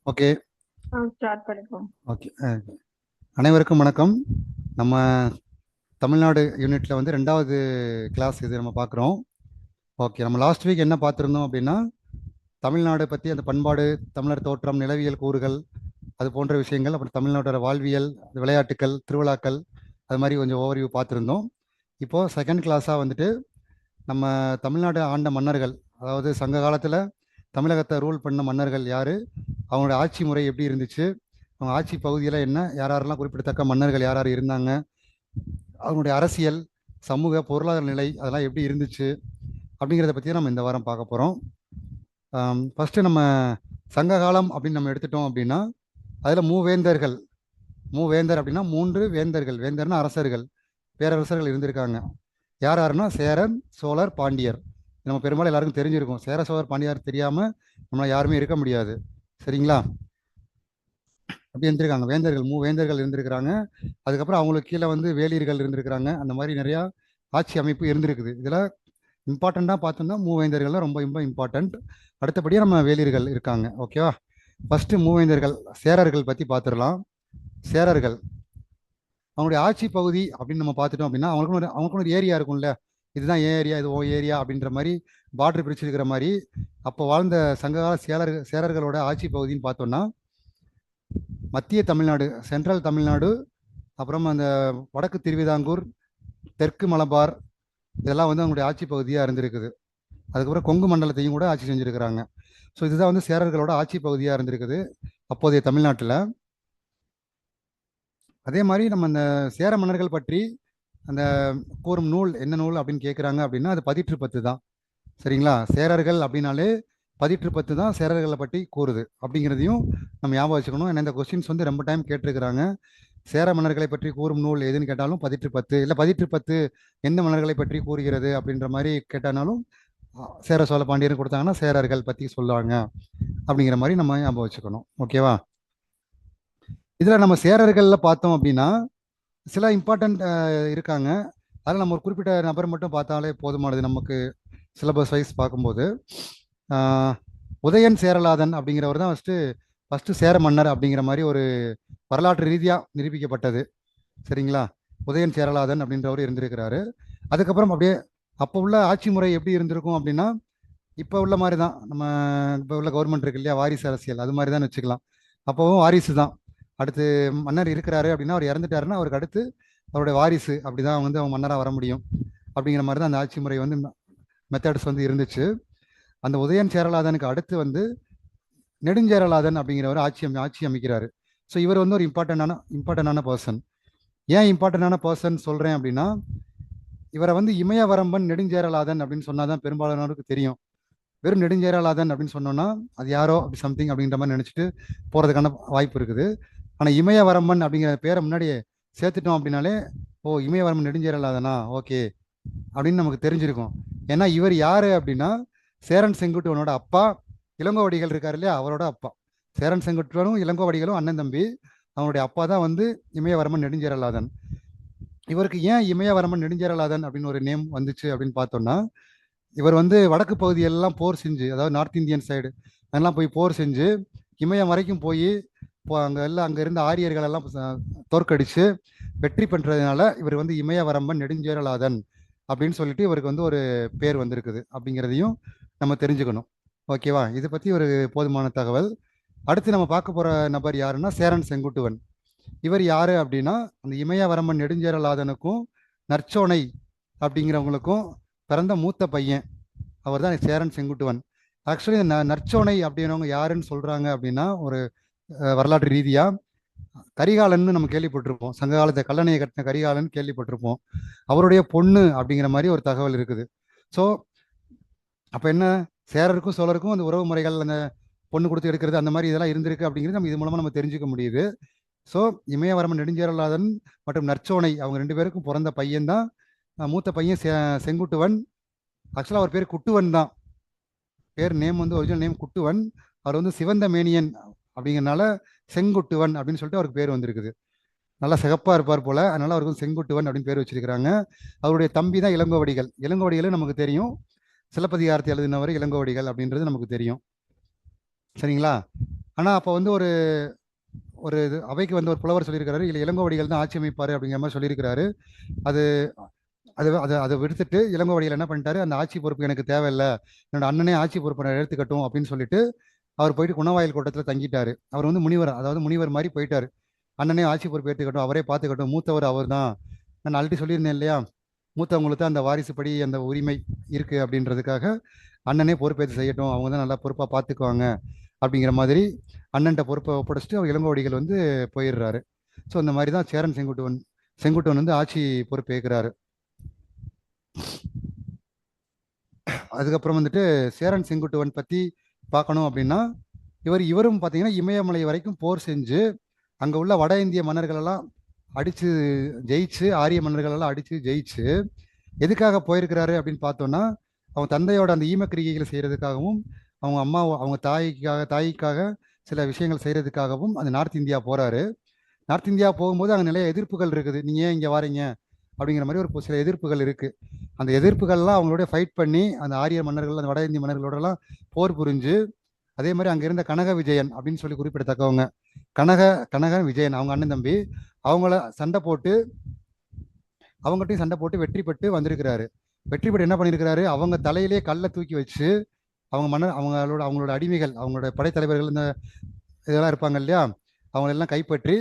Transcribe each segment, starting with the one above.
Okay. Start பண்ணிப்போம். Okay. அனைவருக்கும் வணக்கம். நம்ம தமிழ்நாடு யூனிட்டில் வந்து 2வது கிளாஸ் இது நம்ம பார்க்குறோம். ஓகே, நம்ம லாஸ்ட் வீக் என்ன பார்த்துருந்தோம் அப்படின்னா, தமிழ்நாடு பற்றி அந்த பண்பாடு, தமிழர் தோற்றம், நிலவியல் கூறுகள், அது போன்ற விஷயங்கள், அப்புறம் தமிழ்நாட்டோட வாழ்வியல், விளையாட்டுக்கள், திருவிழாக்கள், அது மாதிரி கொஞ்சம் ஓவர்வியூ பார்த்துருந்தோம். இப்போது செகண்ட் கிளாஸாக வந்துட்டு நம்ம தமிழ்நாடு ஆண்ட மன்னர்கள், அதாவது சங்க காலத்தில் தமிழகத்தை ரூல் பண்ண மன்னர்கள் யார், அவங்களோட ஆட்சி முறை எப்படி இருந்துச்சு, அவங்க ஆட்சி பகுதியில் என்ன, யாரெல்லாம் குறிப்பிடத்தக்க மன்னர்கள் யார் இருந்தாங்க, அவங்களுடைய அரசியல், சமூக, பொருளாதார நிலை அதெல்லாம் எப்படி இருந்துச்சு அப்படிங்கிறத பற்றி நம்ம இந்த வாரம் பார்க்க போகிறோம். ஃபஸ்ட்டு நம்ம சங்க காலம் அப்படின்னு நம்ம எடுத்துட்டோம் அப்படின்னா, அதில் மூவேந்தர்கள், மூவேந்தர் அப்படின்னா 3 வேந்தர்கள், வேந்தர்னா அரசர்கள், பேரரசர்கள் இருந்திருக்காங்க. யார் யாருன்னா சேரன், சோழர், பாண்டியர். நம்ம பெரும்பாலும் எல்லாருக்கும் தெரிஞ்சிருக்கும். சேர, சோழர், பாண்டியர் தெரியாமல் நம்மளால் யாருமே இருக்க முடியாது. சரிங்களா? அப்படி இருந்திருக்காங்க. வேந்தர்கள், மூவேந்தர்கள் இருந்திருக்கிறாங்க. அதுக்கப்புறம் அவங்களுக்கு கீழே வந்து வேளிர்கள் இருந்திருக்கிறாங்க. அந்த மாதிரி நிறையா ஆட்சி அமைப்பு இருந்திருக்குது. இதில் இம்பார்ட்டண்ட்டாக பார்த்தோம்னா மூவேந்தர்கள் ரொம்ப ரொம்ப இம்பார்ட்டண்ட். அடுத்தபடியாக நம்ம வேளிர்கள் இருக்காங்க. ஓகேவா? ஃபஸ்ட்டு மூவேந்தர்கள், சேரர்கள் பற்றி பார்த்துடலாம். சேரர்கள் அவங்களுடைய ஆட்சி பகுதி அப்படின்னு நம்ம பார்த்துட்டோம் அப்படின்னா, அவங்களுக்கும் ஒரு ஏரியா இருக்கும்ல, இதுதான் ஏன் ஏரியா, இது ஓ ஏரியா அப்படின்ற மாதிரி பார்டர் பிரிச்சிருக்கிற மாதிரி அப்போ வாழ்ந்த சங்ககால சேரர்களோட ஆட்சி பகுதின்னு பார்த்தோம்னா, மத்திய தமிழ்நாடு, சென்ட்ரல் தமிழ்நாடு, அப்புறம் அந்த வடக்கு திருவிதாங்கூர், தெற்கு மலபார், இதெல்லாம் வந்து அவங்களுடைய ஆட்சி பகுதியாக இருந்திருக்குது. அதுக்கப்புறம் கொங்கு மண்டலத்தையும் கூட ஆட்சி செஞ்சுருக்கிறாங்க. ஸோ இதுதான் வந்து சேரர்களோட ஆட்சி பகுதியாக இருந்திருக்குது அப்போதைய தமிழ்நாட்டில். அதே மாதிரி நம்ம அந்த சேர மன்னர்கள் பற்றி அந்த கூறும் நூல் என்ன நூல் அப்படின்னு கேட்குறாங்க அப்படின்னா, அது பதிற்று பத்து தான். சரிங்களா? சேரர்கள் அப்படின்னாலே பதிற்று பத்து தான் சேரர்களை பற்றி கூறுது அப்படிங்கிறதையும் நம்ம ஞாபகம் வச்சுக்கணும். ஏன்னா இந்த கொஸ்டின்ஸ் வந்து ரொம்ப டைம் கேட்டிருக்கிறாங்க. சேர மன்னர்களை பற்றி கூறும் நூல் எதுன்னு கேட்டாலும் பதிற்று பத்து, இல்லை பதிற்று பத்து எந்த மன்னர்களை பற்றி கூறுகிறது அப்படின்ற மாதிரி கேட்டாலும் சேர, சோழ, பாண்டியர் கொடுத்தாங்கன்னா சேரர்கள் பற்றி சொல்லுவாங்க அப்படிங்கிற மாதிரி நம்ம ஞாபகம் வச்சுக்கணும். ஓகேவா? இதில் நம்ம சேரர்களில் பார்த்தோம் அப்படின்னா சில இம்பார்ட்டண்ட் இருக்காங்க. அதில் நம்ம ஒரு குறிப்பிட்ட நபர் மட்டும் பார்த்தாலே போதுமானது நமக்கு சிலபஸ் வைஸ் பார்க்கும்போது. உதயன் சேரலாதன் அப்படிங்கிறவர் தான் ஃபஸ்ட்டு சேர மன்னர் அப்படிங்கிற மாதிரி ஒரு வரலாற்று ரீதியாக நிரூபிக்கப்பட்டது. சரிங்களா? உதயன் சேரலாதன் அப்படின்றவர் இருந்திருக்கிறாரு. அதுக்கப்புறம் அப்படியே அப்போ உள்ள ஆட்சி முறை எப்படி இருந்திருக்கும் அப்படின்னா, இப்போ உள்ள மாதிரி தான். நம்ம இப்போ உள்ள கவர்மெண்ட் இருக்கு இல்லையா, வாரிசு அரசியல், அது மாதிரி தான் வச்சுக்கலாம். அப்போவும் வாரிசு தான். அடுத்து மன்னர் இருக்கிறாரு அப்படின்னா, அவர் இறந்துட்டாருன்னா அவருக்கு அடுத்து அவருடைய வாரிசு, அப்படிதான் வந்து அவங்க மன்னராக வர முடியும் அப்படிங்கிற மாதிரி தான் அந்த ஆட்சி முறை வந்து மெத்தட்ஸ் வந்து இருந்துச்சு. அந்த உதயன் சேரலாதனுக்கு அடுத்து வந்து நெடுஞ்சேரலாதன் அப்படிங்கிறவர் ஆட்சி அமைக்கிறாரு. ஸோ இவர் வந்து ஒரு இம்பார்ட்டண்டான பர்சன். ஏன் இம்பார்ட்டண்டான பர்சன் சொல்கிறேன் அப்படின்னா, இவரை வந்து இமயவரம்பன் நெடுஞ்சேரலாதன் அப்படின்னு சொன்னாதான் பெரும்பாலானவருக்கு தெரியும். வெறும் நெடுஞ்சேரலாதன் அப்படின்னு சொன்னோன்னா அது யாரோ அப்படி சம்திங் அப்படின்ற மாதிரி நினச்சிட்டு போகிறதுக்கான வாய்ப்பு இருக்குது. ஆனால் இமயவரம்பன் அப்படிங்கிற பேரை முன்னாடியே சேர்த்துட்டோம் அப்படின்னாலே, ஓ இமயவரம்பன் நெடுஞ்சேரலாதனா, ஓகே அப்படின்னு நமக்கு தெரிஞ்சிருக்கும். ஏன்னா இவர் யார் அப்படின்னா, சேரன் செங்குட்டுவனோட அப்பா, இளங்கோவடிகள் இருக்கார் இல்லையா, அவரோட அப்பா. சேரன் செங்குட்டுவனும் இளங்கோவடிகளும் அண்ணன் தம்பி. அவனுடைய அப்பா தான் வந்து இமயவரம்பன் நெடுஞ்சேரலாதன். இவருக்கு ஏன் இமயவரம்பன் நெடுஞ்சேரலாதன் அப்படின்னு ஒரு நேம் வந்துச்சு அப்படின்னு பார்த்தோம்னா, இவர் வந்து வடக்கு பகுதியெல்லாம் போர் செஞ்சு, அதாவது நார்த் இந்தியன் சைடு அதெல்லாம் போய் போர் செஞ்சு இமயம் வரைக்கும் போய் அங்கே இருந்த ஆரியர்கள் எல்லாம் தோற்கடிச்சு வெற்றி பெற்றதுனால இவர் வந்து இமயவரம்பன் நெடுஞ்சேரலாதன் அப்படின்னு சொல்லிட்டு இவருக்கு வந்து ஒரு பேர் வந்திருக்குது அப்படிங்கிறதையும் நம்ம தெரிஞ்சுக்கணும். ஓகேவா? இதை பற்றி ஒரு போதுமான தகவல். அடுத்து நம்ம பார்க்க போகிற நபர் யாருன்னா சேரன் செங்குட்டுவன். இவர் யார் அப்படின்னா, அந்த இமயவரம்பன் நெடுஞ்சேரலாதனுக்கும் நற்சோனை அப்படிங்கிறவங்களுக்கும் பிறந்த மூத்த பையன். அவர் தான் சேரன் செங்குட்டுவன். ஆக்சுவலி நற்சோனை அப்படின்னவங்க யாருன்னு சொல்கிறாங்க அப்படின்னா, ஒரு வரலாற்று ரீதியாக கரிகாலன்னு நம்ம கேள்விப்பட்டிருப்போம். சங்க காலத்தை கல்லணையை கட்டின கரிகாலன் கேள்விப்பட்டிருப்போம். அவருடைய பொண்ணு அப்படிங்கிற மாதிரி ஒரு தகவல் இருக்குது. ஸோ அப்போ என்ன, சேரருக்கும் சோழருக்கும் அந்த உறவு முறைகள், அந்த பொண்ணு கொடுத்து எடுக்கிறது, அந்த மாதிரி இதெல்லாம் இருந்திருக்கு அப்படிங்கிறது நம்ம இது மூலமாக நம்ம தெரிஞ்சுக்க முடியுது. ஸோ இமயவரம்பன் நெடுஞ்சேரலாதன் மற்றும் நற்சோனை அவங்க 2 பேருக்கும் பிறந்த பையன் தான் மூத்த பையன் செங்குட்டுவன். ஆக்சுவலாக அவர் பேர் குட்டுவன் தான். நேம் வந்து ஒரிஜினல் நேம் குட்டுவன். அவர் வந்து சிவந்த மேனியன் அப்படிங்கிறனால செங்குட்டுவன் அப்படின்னு சொல்லிட்டு அவருக்கு பேர் வந்திருக்குது. நல்லா சிகப்பாக இருப்பார் போல, அதனால அவருக்கு வந்து செங்குட்டுவன் அப்படின்னு பேர் வச்சிருக்கிறாங்க. அவருடைய தம்பி தான் இளங்கோவடிகள். இளங்கோவடிகளும் நமக்கு தெரியும், சிலப்பதிகாரத்தை எழுதினவர் இளங்கோவடிகள் அப்படின்றது நமக்கு தெரியும். சரிங்களா? ஆனால் அப்போ வந்து ஒரு ஒரு அவைக்கு வந்து ஒரு புலவர் சொல்லியிருக்கிறாரு, இல்லை இளங்கோவடிகள் தான் ஆட்சி அமைப்பார் அப்படிங்கிற மாதிரி சொல்லியிருக்கிறாரு. அது அது அதை அதை விடுத்துட்டு இளங்கோவடிகள் என்ன பண்ணிட்டாரு, அந்த ஆட்சி பொறுப்பு எனக்கு தேவையில்லை, என்னோட அண்ணனே ஆட்சி பொறுப்பை எடுத்துக்கட்டும் அப்படின்னு சொல்லிட்டு அவர் போயிட்டு குணவாயில் கோட்டத்தில் தங்கிட்டாரு. அவர் வந்து முனிவர், அதாவது முனிவர் மாதிரி போயிட்டாரு. அண்ணனே ஆட்சி பொறுப்பு ஏற்றுக்கட்டும், அவரே பார்த்துக்கட்டும், மூத்தவர் அவர் தான். நான் ஆல்ரெடி சொல்லியிருந்தேன் இல்லையா, மூத்தவங்களுக்கு தான் அந்த வாரிசுப்படி அந்த உரிமை இருக்குது அப்படின்றதுக்காக அண்ணனே பொறுப்பேற்று செய்யட்டும், அவங்க தான் நல்லா பொறுப்பாக பார்த்துக்குவாங்க அப்படிங்கிற மாதிரி அண்ணன்ட்ட பொறுப்பை ஒப்படைச்சிட்டு அவர் இளங்கோவடிகள் வந்து போயிடுறாரு. ஸோ இந்த மாதிரி தான் சேரன் செங்குட்டுவன் வந்து ஆட்சி பொறுப்பேற்கிறாரு. அதுக்கப்புறம் வந்துட்டு சேரன் செங்குட்டுவன் பற்றி பார்க்கணும் அப்படின்னா, இவரும் பார்த்தீங்கன்னா இமயமலை வரைக்கும் போர் செஞ்சு அங்கே உள்ள வட இந்திய மன்னர்களெல்லாம் அடித்து ஜெயிச்சு, ஆரிய மன்னர்களெல்லாம் அடித்து ஜெயிச்சு எதுக்காக போயிருக்கிறாரு அப்படின்னு பார்த்தோன்னா, அவங்க தந்தையோட அந்த ஈமக்கிரிகைகளை செய்கிறதுக்காகவும், அவங்க தாய்க்காக சில விஷயங்கள் செய்கிறதுக்காகவும் அந்த நார்த் இந்தியா போகிறாரு. நார்த் இந்தியா போகும்போது அங்கே நிறைய எதிர்ப்புகள் இருக்குது. நீங்கள் ஏன் இங்கே வாரீங்க அப்படிங்கிற மாதிரி ஒரு சில எதிர்ப்புகள் இருக்குது. அந்த எதிர்ப்புகள்லாம் அவங்களோட ஃபைட் பண்ணி அந்த ஆரிய மன்னர்கள், அந்த வட இந்திய மன்னர்களோடலாம் போர் புரிஞ்சு, அதே மாதிரி அங்கே இருந்த கனக விஜயன் அப்படின்னு சொல்லி குறிப்பிடத்தக்கவங்க, கனக விஜயன் அவங்க அண்ணன் தம்பி, அவங்ககிட்டையும் சண்டை போட்டு வெற்றி பெற்று வந்திருக்கிறாரு. வெற்றி பெற்று என்ன பண்ணியிருக்கிறாரு, அவங்க தலையிலே கல்லை தூக்கி வச்சு அவங்களோட அடிமைகள், அவங்களோட படைத்தலைவர்கள் இந்த இதெல்லாம் இருப்பாங்க இல்லையா, அவங்களெல்லாம் கைப்பற்றி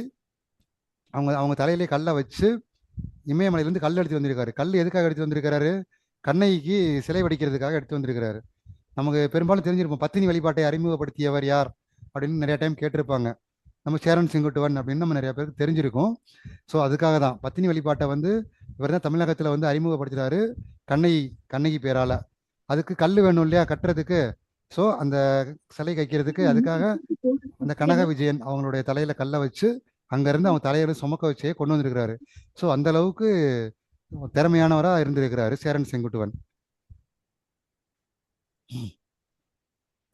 அவங்க தலையிலே கல்லை வச்சு இமயமலையிலேருந்து கல் எடுத்து வந்திருக்காரு. கல் எதுக்காக எடுத்து வந்திருக்கிறாரு, கண்ணைக்கு சிலை வடிக்கிறதுக்காக எடுத்து வந்திருக்கிறாரு. நமக்கு பெரும்பாலும் தெரிஞ்சிருப்போம், பத்தினி வழிபாட்டை அறிமுகப்படுத்தியவர் யார் அப்படின்னு நிறைய டைம் கேட்டிருப்பாங்க. நம்ம சேரன் செங்குட்டுவன் அப்படின்னு நம்ம நிறைய பேருக்கு தெரிஞ்சிருக்கும். ஸோ அதுக்காக தான் பத்தினி வழிபாட்டை வந்து இவர் தான் தமிழகத்தில் வந்து அறிமுகப்படுத்துகிறாரு, கண்ணகி பேரால். அதுக்கு கல் வேணும் இல்லையா கட்டுறதுக்கு, ஸோ அந்த சிலை கைக்கிறதுக்கு அதுக்காக அந்த கனக விஜயன் அவங்களுடைய தலையில் கல்லை வச்சு அங்கேருந்து அவங்க தலையில சுமக்க வச்சே கொண்டு வந்திருக்கிறாரு. ஸோ அந்த அளவுக்கு திறமையானவராக இருந்திருக்கிறாரு சேரன் செங்குட்டுவன்.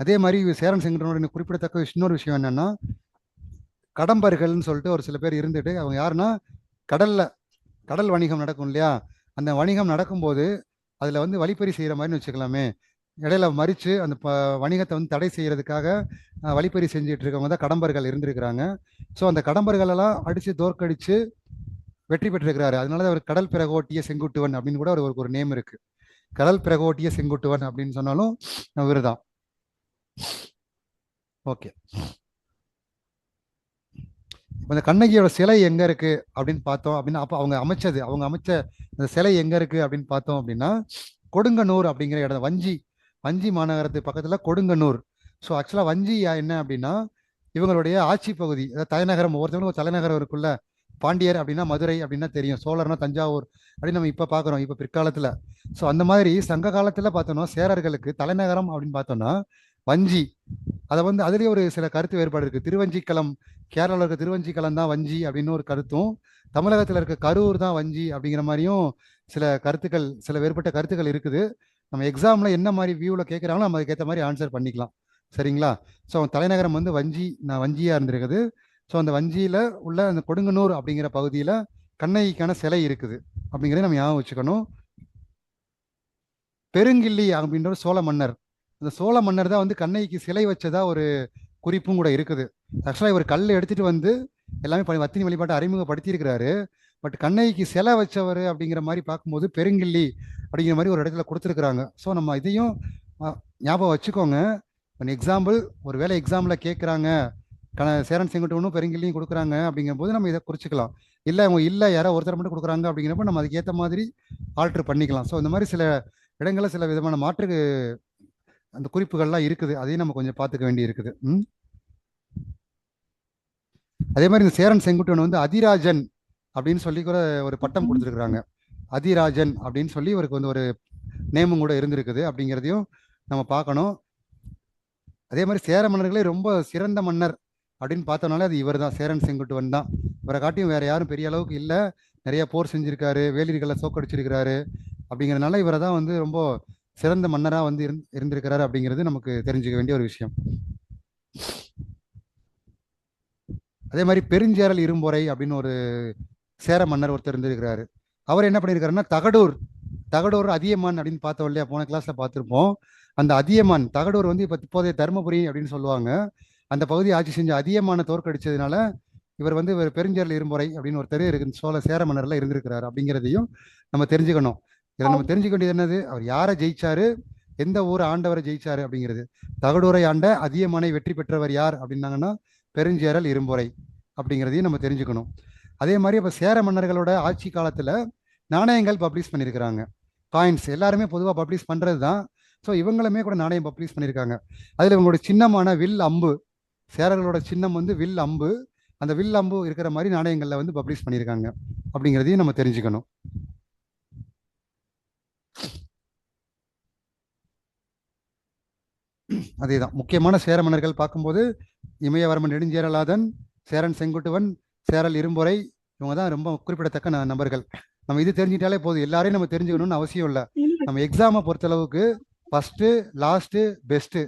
அதே மாதிரி சேரன் செங்குட்டுவனுடைய குறிப்பிடத்தக்க இன்னொரு விஷயம் என்னன்னா, கடம்பர்கள்னு சொல்லிட்டு ஒரு சில பேர் இருந்துட்டு, அவங்க யாருன்னா கடல் வணிகம் நடக்கும் இல்லையா, அந்த வணிகம் நடக்கும்போது அதில் வந்து வழிப்பறி செய்கிற மாதிரின்னு வச்சுக்கலாமே, இடையில மறித்து அந்த வணிகத்தை வந்து தடை செய்கிறதுக்காக வழிப்பறி செஞ்சுட்டு இருக்கவங்க தான் கடம்பர்கள் இருந்திருக்கிறாங்க. ஸோ அந்த கடம்பர்களெல்லாம் அடித்து தோற்கடித்து வெற்றி பெற்றிருக்கிறாரு. அதனால அவர் கடல் பிரகோட்டிய செங்குட்டுவன் அப்படின்னு கூட அவருக்கு ஒரு நேம் இருக்கு. கடல் பிரகோட்டிய செங்குட்டுவன் அப்படின்னு சொன்னாலும் இவர் தான். ஓகே, அந்த கண்ணகியோட சிலை எங்க இருக்கு அப்படின்னு பார்த்தோம் அப்படின்னா, அப்போ அவங்க அமைச்ச அந்த சிலை எங்க இருக்கு அப்படின்னு பார்த்தோம் அப்படின்னா, கொடுங்கனூர் அப்படிங்கிற இடம், வஞ்சி மாநகரத்து பக்கத்துல கொடுங்கனூர். ஸோ ஆக்சுவலா வஞ்சி என்ன அப்படின்னா இவங்களுடைய ஆட்சி பகுதி, அதாவது தலைநகரம். ஒவ்வொருத்தவங்களும் ஒரு தலைநகரம் இருக்குல்ல, பாண்டியர் அப்படின்னா மதுரை அப்படின்னா தெரியும், சோழர்னா தஞ்சாவூர் அப்படின்னு நம்ம இப்போ பார்க்குறோம், இப்போ பிற்காலத்தில். ஸோ அந்த மாதிரி சங்க காலத்தில் பார்த்தோம்னா சேரர்களுக்கு தலைநகரம் அப்படின்னு பார்த்தோம்னா வஞ்சி. அதை வந்து அதுலேயே ஒரு சில கருத்து வேறுபாடு இருக்குது. திருவஞ்சிக்களம், கேரளாவில் இருக்க திருவஞ்சிக்களம் தான் வஞ்சி அப்படின்னு ஒரு கருத்தும், தமிழகத்தில் இருக்க கரூர் தான் வஞ்சி அப்படிங்கிற மாதிரியும் சில வேறுபட்ட கருத்துக்கள் இருக்குது. நம்ம எக்ஸாமில் என்ன மாதிரி வியூவில் கேட்குறாங்களோ நம்ம அதுக்கேற்ற மாதிரி ஆன்சர் பண்ணிக்கலாம், சரிங்களா? ஸோ தலைநகரம் வந்து வஞ்சியாக இருந்திருக்குது. ஸோ அந்த வஞ்சியில் உள்ள அந்த கொடுங்கனூர் அப்படிங்கிற பகுதியில் கண்ணகிக்கான சிலை இருக்குது அப்படிங்கிறத நம்ம ஞாபகம் வச்சுக்கணும். பெருங்கிள்ளி அப்படின்ற சோழ மன்னர், அந்த சோழ மன்னர் தான் வந்து கண்ணகிக்கு சிலை வச்சதா ஒரு குறிப்பும் கூட இருக்குது. ஆக்சுவலாக இவர் கல் எடுத்துட்டு வந்து எல்லாமே வத்தினி வழிபாட்டை அறிமுகப்படுத்தி இருக்கிறாரு. பட் கண்ணகிக்கு சிலை வச்சவர் அப்படிங்கிற மாதிரி பார்க்கும்போது பெருங்கிள்ளி அப்படிங்கிற மாதிரி ஒரு இடத்துல கொடுத்துருக்குறாங்க. ஸோ நம்ம இதையும் ஞாபகம் வச்சுக்கோங்க. எக்ஸாம்பிள், ஒரு வேளை எக்ஸாம்பிள் கேட்குறாங்க, சேரன் செங்குட்டுவனும் பெருங்கிள்ளியும் கொடுக்குறாங்க அப்படிங்கும்போது நம்ம இதை குறிச்சிக்கலாம். இல்லை யாரோ ஒருத்தர் மட்டும் கொடுக்குறாங்க அப்படிங்கிறப்ப நம்ம அதுக்கேற்ற மாதிரி ஆல்ட்ரு பண்ணிக்கலாம். ஸோ இந்த மாதிரி சில இடங்களில் சில விதமான மாற்று அந்த குறிப்புகள்லாம் இருக்குது, அதையும் நம்ம கொஞ்சம் பார்த்துக்க வேண்டி இருக்குது. அதே மாதிரி இந்த சேரன் செங்குட்டுவன் வந்து அதிராஜன் அப்படின்னு சொல்லி கூட ஒரு பட்டம் கொடுத்துருக்குறாங்க. அதிராஜன் அப்படின்னு சொல்லி இவருக்கு வந்து ஒரு நேமும் கூட இருந்திருக்குது அப்படிங்கிறதையும் நம்ம பார்க்கணும். அதே மாதிரி சேர மன்னர்களே ரொம்ப சிறந்த மன்னர் அப்படின்னு பார்த்தோம்னாலே அது இவர் தான், சேரன் செங்குட்டுவன் தான். இவரை காட்டியும் வேற யாரும் பெரிய அளவுக்கு இல்லை, நிறைய போர் செஞ்சிருக்காரு, வேலிர்களை சோக்கடிச்சிருக்கிறாரு. அப்படிங்கிறதுனால இவரை தான் வந்து ரொம்ப சிறந்த மன்னராக வந்து இருந்திருக்கிறாரு அப்படிங்கிறது நமக்கு தெரிஞ்சுக்க வேண்டிய ஒரு விஷயம். அதே மாதிரி பெருஞ்சேரல் இரும்பொறை அப்படின்னு ஒரு சேர மன்னர் ஒருத்தர் இருந்திருக்கிறாரு. அவர் என்ன பண்ணியிருக்காருன்னா தகடூர் அதியமான் அப்படின்னு பார்த்தோம் இல்லையா, போன கிளாஸ்ல பார்த்துருப்போம். அந்த அதியமான் தகடூர் வந்து இப்போ இப்போதைய தருமபுரி அப்படின்னு சொல்லுவாங்க. அந்த பகுதியை ஆட்சி செஞ்ச அதியமான தோற்கடிச்சதுனால இவர் வந்து இவர் பெருஞ்சேரல் இரும்பொறை அப்படின்னு ஒருத்தர் இருக்கு சோழ சேர மன்னர்ல இருந்திருக்கிறாரு அப்படிங்கிறதையும் நம்ம தெரிஞ்சுக்கணும். இதில் நம்ம தெரிஞ்சுக்க வேண்டியது என்னது, அவர் யாரை ஜெயிச்சாரு, எந்த ஊர் ஆண்டவரை ஜெயிச்சாரு அப்படிங்கிறது. தகடூரை ஆண்ட அதியமானை வெற்றி பெற்றவர் யார் அப்படின்னாங்கன்னா பெருஞ்சேரல் இரும்பொறை அப்படிங்கிறதையும் நம்ம தெரிஞ்சுக்கணும். அதே மாதிரி இப்போ சேர மன்னர்களோட ஆட்சி காலத்தில் நாணயங்கள் பப்ளிஷ் பண்ணியிருக்கிறாங்க. காயின்ஸ் எல்லாருமே பொதுவாக பப்ளிஷ் பண்ணுறது தான். ஸோ இவங்களுமே கூட நாணயம் பப்ளிஷ் பண்ணியிருக்காங்க. அதில் இவங்களோட சின்னமான வில் அம்பு, சேரர்களோட சின்னம் வந்து வில் அம்பு, அந்த வில் அம்பு இருக்கிற மாதிரி நாணயங்களில் வந்து பப்ளிஷ் பண்ணியிருக்காங்க அப்படிங்கிறதையும் நம்ம தெரிஞ்சுக்கணும். அதே தான் முக்கியமான சேர மன்னர்கள் பார்க்கும்போது இமயவர்மன் நெடுஞ்சேரலாதன், சேரன் செங்குட்டுவன், சேரல் இரும்பொறை, இவங்க தான் ரொம்ப குறிப்பிடத்தக்க நபர்கள். நம்ம இது தெரிஞ்சிட்டாலே போதும், எல்லாரையும் நம்ம தெரிஞ்சுக்கணும்னு அவசியம் இல்லை. நம்ம எக்ஸாமை பொறுத்தளவுக்கு ஃபர்ஸ்ட் லாஸ்ட் பெஸ்ட்.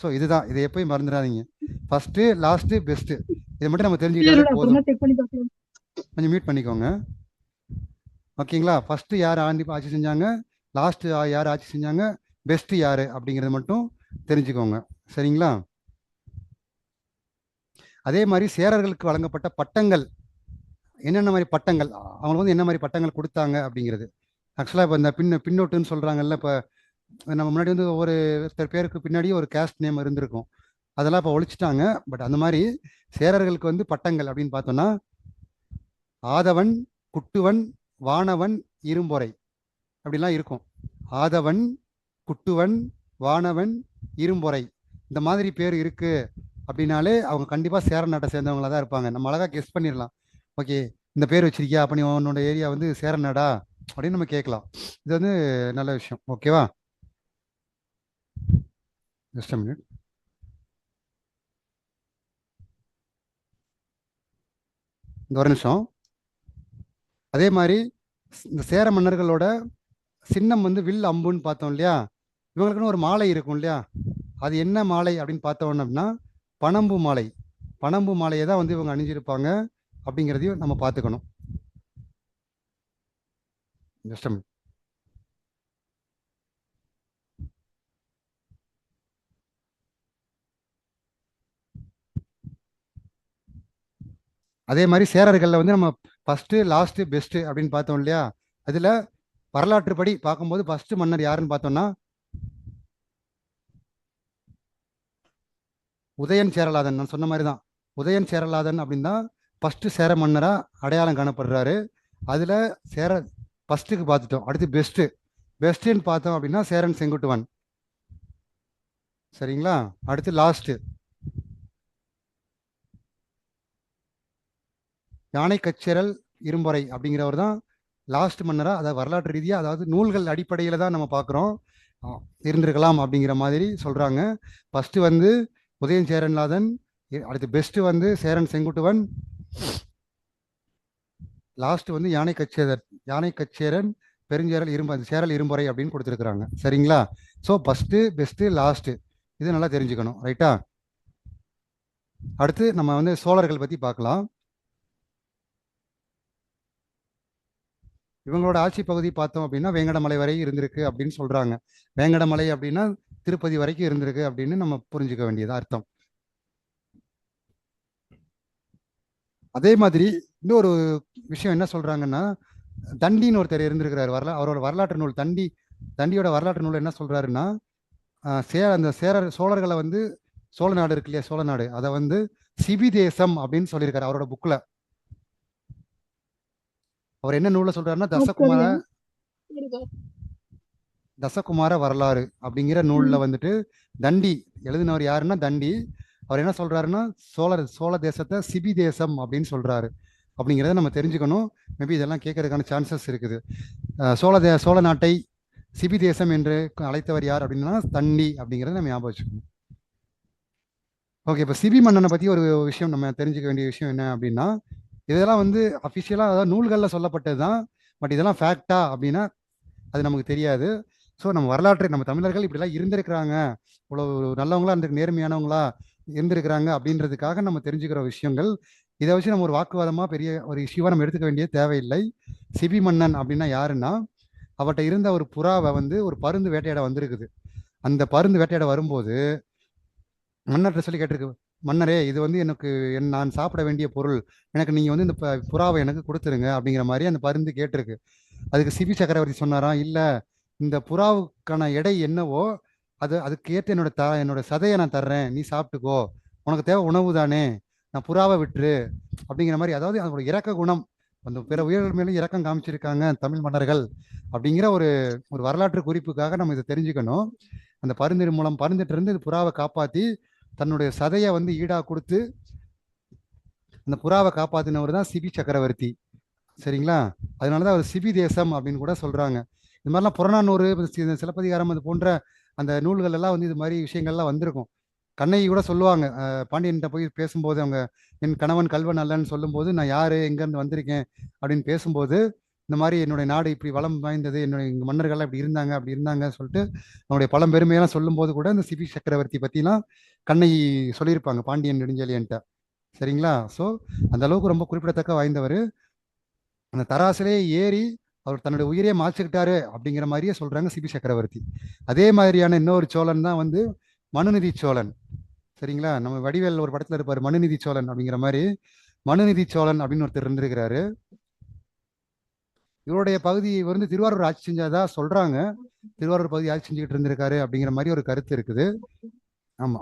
ஸோ இதுதான், இதை எப்பயும் மறந்துடாதீங்க. ஃபர்ஸ்ட் லாஸ்ட் பெஸ்ட், இதை மட்டும் நம்ம தெரிஞ்சுக்கிட்டாலே போதும். கொஞ்சம் மியூட் பண்ணிக்கோங்க, ஓகேங்களா? ஃபர்ஸ்ட் யார் ஆட்சி செஞ்சாங்க, லாஸ்ட் யார் ஆட்சி செஞ்சாங்க, பெஸ்ட் யாரு அப்படிங்கிறது மட்டும் தெரிஞ்சுக்கோங்க, சரிங்களா? அதே மாதிரி சேரர்களுக்கு வழங்கப்பட்ட பட்டங்கள் என்னென்ன மாதிரி பட்டங்கள், அவங்களுக்கு வந்து என்ன மாதிரி பட்டங்கள் கொடுத்தாங்க அப்படிங்கிறது. ஆக்சுவலாக இப்போ இந்த பின்னோட்டுன்னு சொல்கிறாங்கல்ல, இப்போ நம்ம முன்னாடி வந்து ஒவ்வொரு பேருக்கு பின்னாடி ஒரு கேஸ்ட் நேம் இருந்திருக்கும், அதெல்லாம் இப்போ ஒழிச்சிட்டாங்க. பட் அந்த மாதிரி சேரர்களுக்கு வந்து பட்டங்கள் அப்படின்னு பார்த்தோம்னா ஆதவன், குட்டுவன், வானவன், இரும்பொறை அப்படிலாம் இருக்கும். ஆதவன், குட்டுவன், வானவன், இரும்பொறை இந்த மாதிரி பேர் இருக்கு அப்படின்னாலே அவங்க கண்டிப்பாக சேர நாட்டை சேர்ந்தவங்களா தான் இருப்பாங்க. நம்ம அழகாக கெஸ் பண்ணிடலாம். ஓகே, இந்த பேர் வச்சிருக்கியா, அப்போ நீ உன்னோட ஏரியா வந்து சேர நாடா அப்படின்னு நம்ம கேட்கலாம். இது வந்து நல்ல விஷயம், ஓகேவா? Just a minute. இந்த ஒரு நிமிஷம். அதே மாதிரி இந்த சேர மன்னர்களோட சின்னம் வந்து வில் அம்புன்னு பார்த்தோம் இல்லையா, இவங்களுக்குன்னு ஒரு மாலை இருக்கும் இல்லையா, அது என்ன மாலை அப்படின்னு பார்த்தோம் அப்படின்னா பனம்பு மாலை. பனம்பு மாலையை தான் வந்து இவங்க அணிஞ்சிருப்பாங்க அப்படிங்கிறதையும் நம்ம பார்த்துக்கணும். அதே மாதிரி சேரர்களில் வந்து நம்ம ஃபர்ஸ்ட் லாஸ்ட் பெஸ்ட் அப்படின்னு பார்த்தோம் இல்லையா, அதுல வரலாற்றுப்படி பார்க்கும்போது ஃபர்ஸ்ட் மன்னர் யாருன்னு பார்த்தோம்னா உதயன் சேரலாதன். நான் சொன்ன மாதிரி தான் உதயன் சேரலாதன் அப்படின்னு தான் ஃபர்ஸ்ட் சேர மன்னரா அடையாளம் காணப்படுறாரு. அதுல சேர ஃபர்ஸ்ட்டுக்கு பார்த்துட்டோம். அடுத்து பெஸ்ட்டுன்னு பார்த்தோம் அப்படின்னா சேரன் செங்குட்டுவன், சரிங்களா? அடுத்து லாஸ்ட் யானை கச்சேரல் இரும்பொறை அப்படிங்கிறவர் தான் லாஸ்ட் மன்னரா, அதாவது வரலாற்று ரீதியாக, அதாவது நூல்கள் அடிப்படையில் தான் நம்ம பார்க்குறோம் இருந்திருக்கலாம் அப்படிங்கிற மாதிரி சொல்றாங்க. ஃபர்ஸ்ட் வந்து உதயன் சேரன்லாதன், அடுத்து பெஸ்ட் வந்து சேரன் செங்குட்டுவன், லாஸ்ட் வந்து யானை கச்சேரன் பெருஞ்சேரல் சேரல் இரும்பொறை அப்படின்னு கொடுத்துருக்குறாங்க, சரிங்களா? ஸோ ஃபர்ஸ்ட் பெஸ்ட் லாஸ்ட் இது நல்லா தெரிஞ்சுக்கணும், ரைட்டா? அடுத்து நம்ம வந்து சோழர்கள் பத்தி பார்க்கலாம். இவங்களோட ஆட்சி பகுதி பார்த்தோம் அப்படின்னா வேங்கடமலை வரை இருந்திருக்கு அப்படின்னு சொல்றாங்க. வேங்கடமலை அப்படின்னா திருப்பதி வரைக்கும் இருந்திருக்கு அப்படின்னு நம்ம புரிஞ்சுக்க வேண்டியது அர்த்தம். அதே மாதிரி இன்னொரு விஷயம் என்ன சொல்றாங்கன்னா, தண்டின்னு ஒருத்தர் இருந்திருக்கிறார். அவரோட வரலாற்று நூல் தண்டியோட வரலாற்று நூல் என்ன சொல்றாருன்னா, அந்த சோழர்களை வந்து சோழ நாடு இருக்கு இல்லையா, சோழ நாடு, அதை வந்து சிபி தேசம் அப்படின்னு சொல்லியிருக்காரு அவரோட புக்ல. அவர் என்ன நூல்ல சொல்றாருன்னா தசகுமார வரலாறு அப்படிங்கிற நூல்ல வந்துட்டு தண்டி எழுதினவர் யாருன்னா தண்டி. அவர் என்ன சொல்றாருன்னா சோழ தேசத்தை சிபி தேசம் அப்படின்னு சொல்றாரு அப்படிங்கிறத நம்ம தெரிஞ்சுக்கணும். மேபி இதெல்லாம் கேட்கறதுக்கான சான்சஸ் இருக்குது. சோழ நாட்டை சிபி தேசம் என்று அழைத்தவர் யார் அப்படின்னா தண்டி அப்படிங்கிறத நம்ம ஞாபகம் வச்சுக்கணும். ஓகே, இப்போ சிபி மன்னனை பத்தி ஒரு விஷயம் நம்ம தெரிஞ்சுக்க வேண்டிய விஷயம் என்ன அப்படின்னா, இதெல்லாம் வந்து அஃபிஷியலாக, அதாவது நூல்களில் சொல்லப்பட்டது தான். பட் இதெல்லாம் ஃபேக்டா அப்படின்னா அது நமக்கு தெரியாது. ஸோ நம்ம வரலாற்றை, நம்ம தமிழர்கள் இப்படிலாம் இருந்திருக்கிறாங்க, இவ்வளோ நல்லவங்களா இருந்து நேர்மையானவங்களா இருந்திருக்கிறாங்க அப்படின்றதுக்காக நம்ம தெரிஞ்சுக்கிற விஷயங்கள். இதை வச்சு நம்ம ஒரு வாக்குவாதமாக பெரிய ஒரு இஷ்யூவாக நம்ம எடுத்துக்க வேண்டிய தேவையில்லை. சிபி மன்னன் அப்படின்னா யாருன்னா, அவர்கிட்ட இருந்த ஒரு புறாவை வந்து ஒரு பருந்து வேட்டையாட வந்திருக்குது. அந்த பருந்து வேட்டையாட வரும்போது மன்னர்கிட்ட சொல்லி கேட்டிருக்கு, மன்னரே இது வந்து எனக்கு நான் சாப்பிட வேண்டிய பொருள், எனக்கு நீங்க வந்து இந்த புறாவை எனக்கு கொடுத்துருங்க அப்படிங்கிற மாதிரி அந்த பருந்து கேட்டிருக்கு. அதுக்கு சிபி சக்கரவர்த்தி சொன்னாராம், இல்ல இந்த புறாவுக்கான எடை என்னவோ அதுக்கு ஏற்ற என்னோட சதையை நான் தர்றேன், நீ சாப்பிட்டுக்கோ, உனக்கு தேவை உணவு தானே, நான் புறாவை விட்டுரு அப்படிங்கிற மாதிரி. அதாவது அதோட இரக்க குணம், அந்த பிற உயிர்கள் மேலும் இரக்கம் காமிச்சிருக்காங்க தமிழ் மன்னர்கள் அப்படிங்கிற ஒரு ஒரு வரலாற்று குறிப்புக்காக நம்ம இதை தெரிஞ்சுக்கணும். அந்த பருந்து மூலம் பருந்துட்டு இருந்து இது புறாவை காப்பாற்றி தன்னுடைய சதையை வந்து ஈடாக கொடுத்து அந்த புறாவை காப்பாற்றினவர் தான் சிபி சக்கரவர்த்தி. சரிங்களா? அதனால தான் அவர் சிபி தேசம் அப்படின்னு கூட சொல்கிறாங்க. இது மாதிரிலாம் புறநானூறு, சிலப்பதிகாரம் அது போன்ற அந்த நூல்கள் எல்லாம் வந்து இது மாதிரி விஷயங்கள்லாம் வந்திருக்கும். கண்ணகி கூட சொல்லுவாங்க, பாண்டியன்கிட்ட போய் பேசும்போது, அவங்க என் கணவன் கல்வன் அல்லன்னு சொல்லும்போது, நான் யாரு எங்கேருந்து வந்திருக்கேன் அப்படின்னு பேசும்போது, இந்த மாதிரி என்னுடைய நாடு இப்படி வளம் வாய்ந்தது, என்னுடைய மன்னர்கள்லாம் இப்படி இருந்தாங்க அப்படி இருந்தாங்க சொல்லிட்டு அவனுடைய பழம் பெருமையெல்லாம் சொல்லும்போது கூட இந்த சிபி சக்கரவர்த்தி பற்றிலாம் கண்ணகி சொல்லியிருப்பாங்க பாண்டியன் நெடுஞ்செழியன்ட்ட. சரிங்களா? ஸோ அந்த அளவுக்கு ரொம்ப குறிப்பிடத்தக்க வாய்ந்தவர். அந்த தராசிலே ஏறி அவர் தன்னுடைய உயிரையே மாச்சுக்கிட்டாரு அப்படிங்கிற மாதிரியே சொல்றாங்க சிபி சக்கரவர்த்தி. அதே மாதிரியான இன்னொரு சோழன் தான் வந்து மனுநீதி சோழன். சரிங்களா? நம்ம வடிவேல் ஒரு படத்துல இருப்பாரு, மனுநீதி சோழன் அப்படிங்கிற மாதிரி. மனுநீதி சோழன் அப்படின்னு ஒருத்தர் இருந்திருக்கிறாரு. இவருடைய பகுதி இவர் வந்து திருவாரூர் ஆட்சி செஞ்சதா சொல்றாங்க. திருவாரூர் பகுதி ஆட்சி செஞ்சுக்கிட்டு இருந்திருக்காரு அப்படிங்கிற மாதிரி ஒரு கருத்து இருக்குது. ஆமா.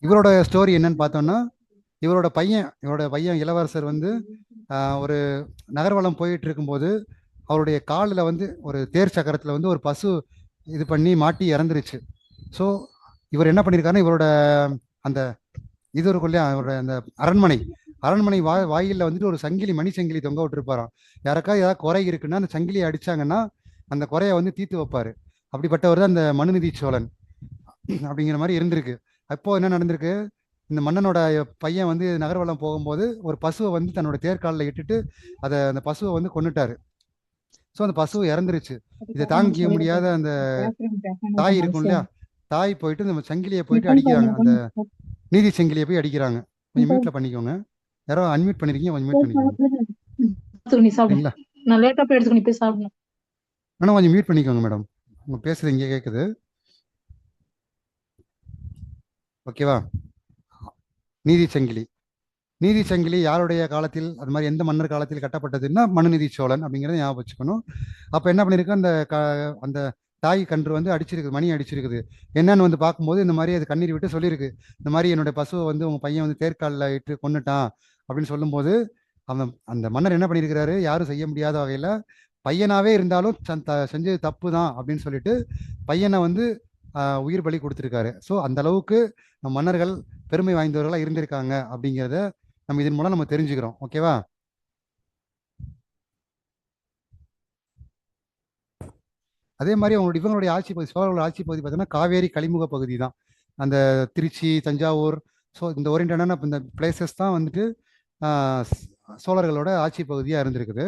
இவரோட ஸ்டோரி என்னன்னு பார்த்தோம்னா, இவரோட பையன் இளவரசர் வந்து ஒரு நகர்வலம் போயிட்டு இருக்கும்போது அவருடைய காலில் வந்து ஒரு தேர் சக்கரத்தில் வந்து ஒரு பசு இது பண்ணி மாட்டி இறந்துருச்சு. ஸோ இவர் என்ன பண்ணியிருக்காருன்னா, இவரோட அந்த இது இருக்கும் இல்லையா, அவரோட அந்த அரண்மனை வாயிலில் வந்துட்டு ஒரு சங்கிலி, மணி சங்கிலி தொங்க விட்டுருப்பாராம். யாருக்காவது ஏதாவது குறை இருக்குன்னா அந்த சங்கிலியை அடிச்சாங்கன்னா அந்த குறையை வந்து தீர்த்து வைப்பாரு. அப்படிப்பட்டவர் தான் அந்த மனுநீதி சோழன் அப்படிங்கிற மாதிரி இருந்திருக்கு. அப்போ என்ன நடந்திருக்கு, இந்த மன்னனோட பையன் வந்து நகர்வலம் போகும்போது ஒரு பசுவை வந்து தன்னோட தேர்காலில் இட்டுட்டு அந்த பசுவை வந்து கொண்டுட்டாரு. ஸோ அந்த பசு இறந்துருச்சு. இதை தாங்கிக்க முடியாத அந்த தாய் இருக்கும் இல்லையா, தாய் போயிட்டு இந்த சங்கிலியை போயிட்டு அடிக்கிறாங்க, அந்த நீதி சங்கிலியை போய் அடிக்கிறாங்க. கொஞ்சம் மியூட்ல பண்ணிக்கோங்க, யாரோ அன்மியூட் பண்ணிருக்கீங்க, கொஞ்சம் மியூட் பண்ணிக்கோங்க. சரிங்களா? நான் லேட்டா போய் எடுத்துக்கணும், போய் சாப்பிடணும். ஆனால் கொஞ்சம் மியூட் பண்ணிக்கோங்க மேடம், உங்க பேசுறது இங்கே கேட்குது. ஓகேவா? நீதி சங்கிலி யாருடைய காலத்தில், அது மாதிரி எந்த மன்னர் காலத்தில் கட்டப்பட்டதுன்னா மனுநீதி சோழன் அப்படிங்கிறத ஞாபகம் வச்சுக்கணும். அப்போ என்ன பண்ணிருக்கு, அந்த தாய் கன்று வந்து அடிச்சிருக்கு, மணி அடிச்சிருக்குது. என்னன்னு வந்து பார்க்கும்போது இந்த மாதிரி அது கண்ணீர் விட்டு சொல்லியிருக்கு, இந்த மாதிரி என்னுடைய பசுவை வந்து உங்க பையன் வந்து தேர்காலில் இட்டு கொண்டுட்டான் அப்படின்னு சொல்லும்போது, அந்த மன்னர் என்ன பண்ணியிருக்கிறாரு, யாரும் செய்ய முடியாத வகையில் பையனாவே இருந்தாலும் செஞ்சது தப்பு தான் அப்படின்னு சொல்லிட்டு பையனை வந்து உயிர் பலி கொடுத்துருக்காரு. ஸோ அந்த அளவுக்கு மன்னர்கள் பெருமை வாய்ந்தவர்களாக இருந்திருக்காங்க அப்படிங்கிறத நம்ம இதன் மூலம் நம்ம தெரிஞ்சுக்கிறோம். ஓகேவா? அதே மாதிரி இவங்களுடைய ஆட்சி பகுதி, சோழர்களோட ஆட்சி பகுதி பார்த்தீங்கன்னா காவேரி கலிமுக பகுதி தான். அந்த திருச்சி, தஞ்சாவூர், ஸோ இந்த ஓரியன்டான இந்த பிளேசஸ் தான் வந்துட்டு சோழர்களோட ஆட்சி பகுதியாக இருந்திருக்குது.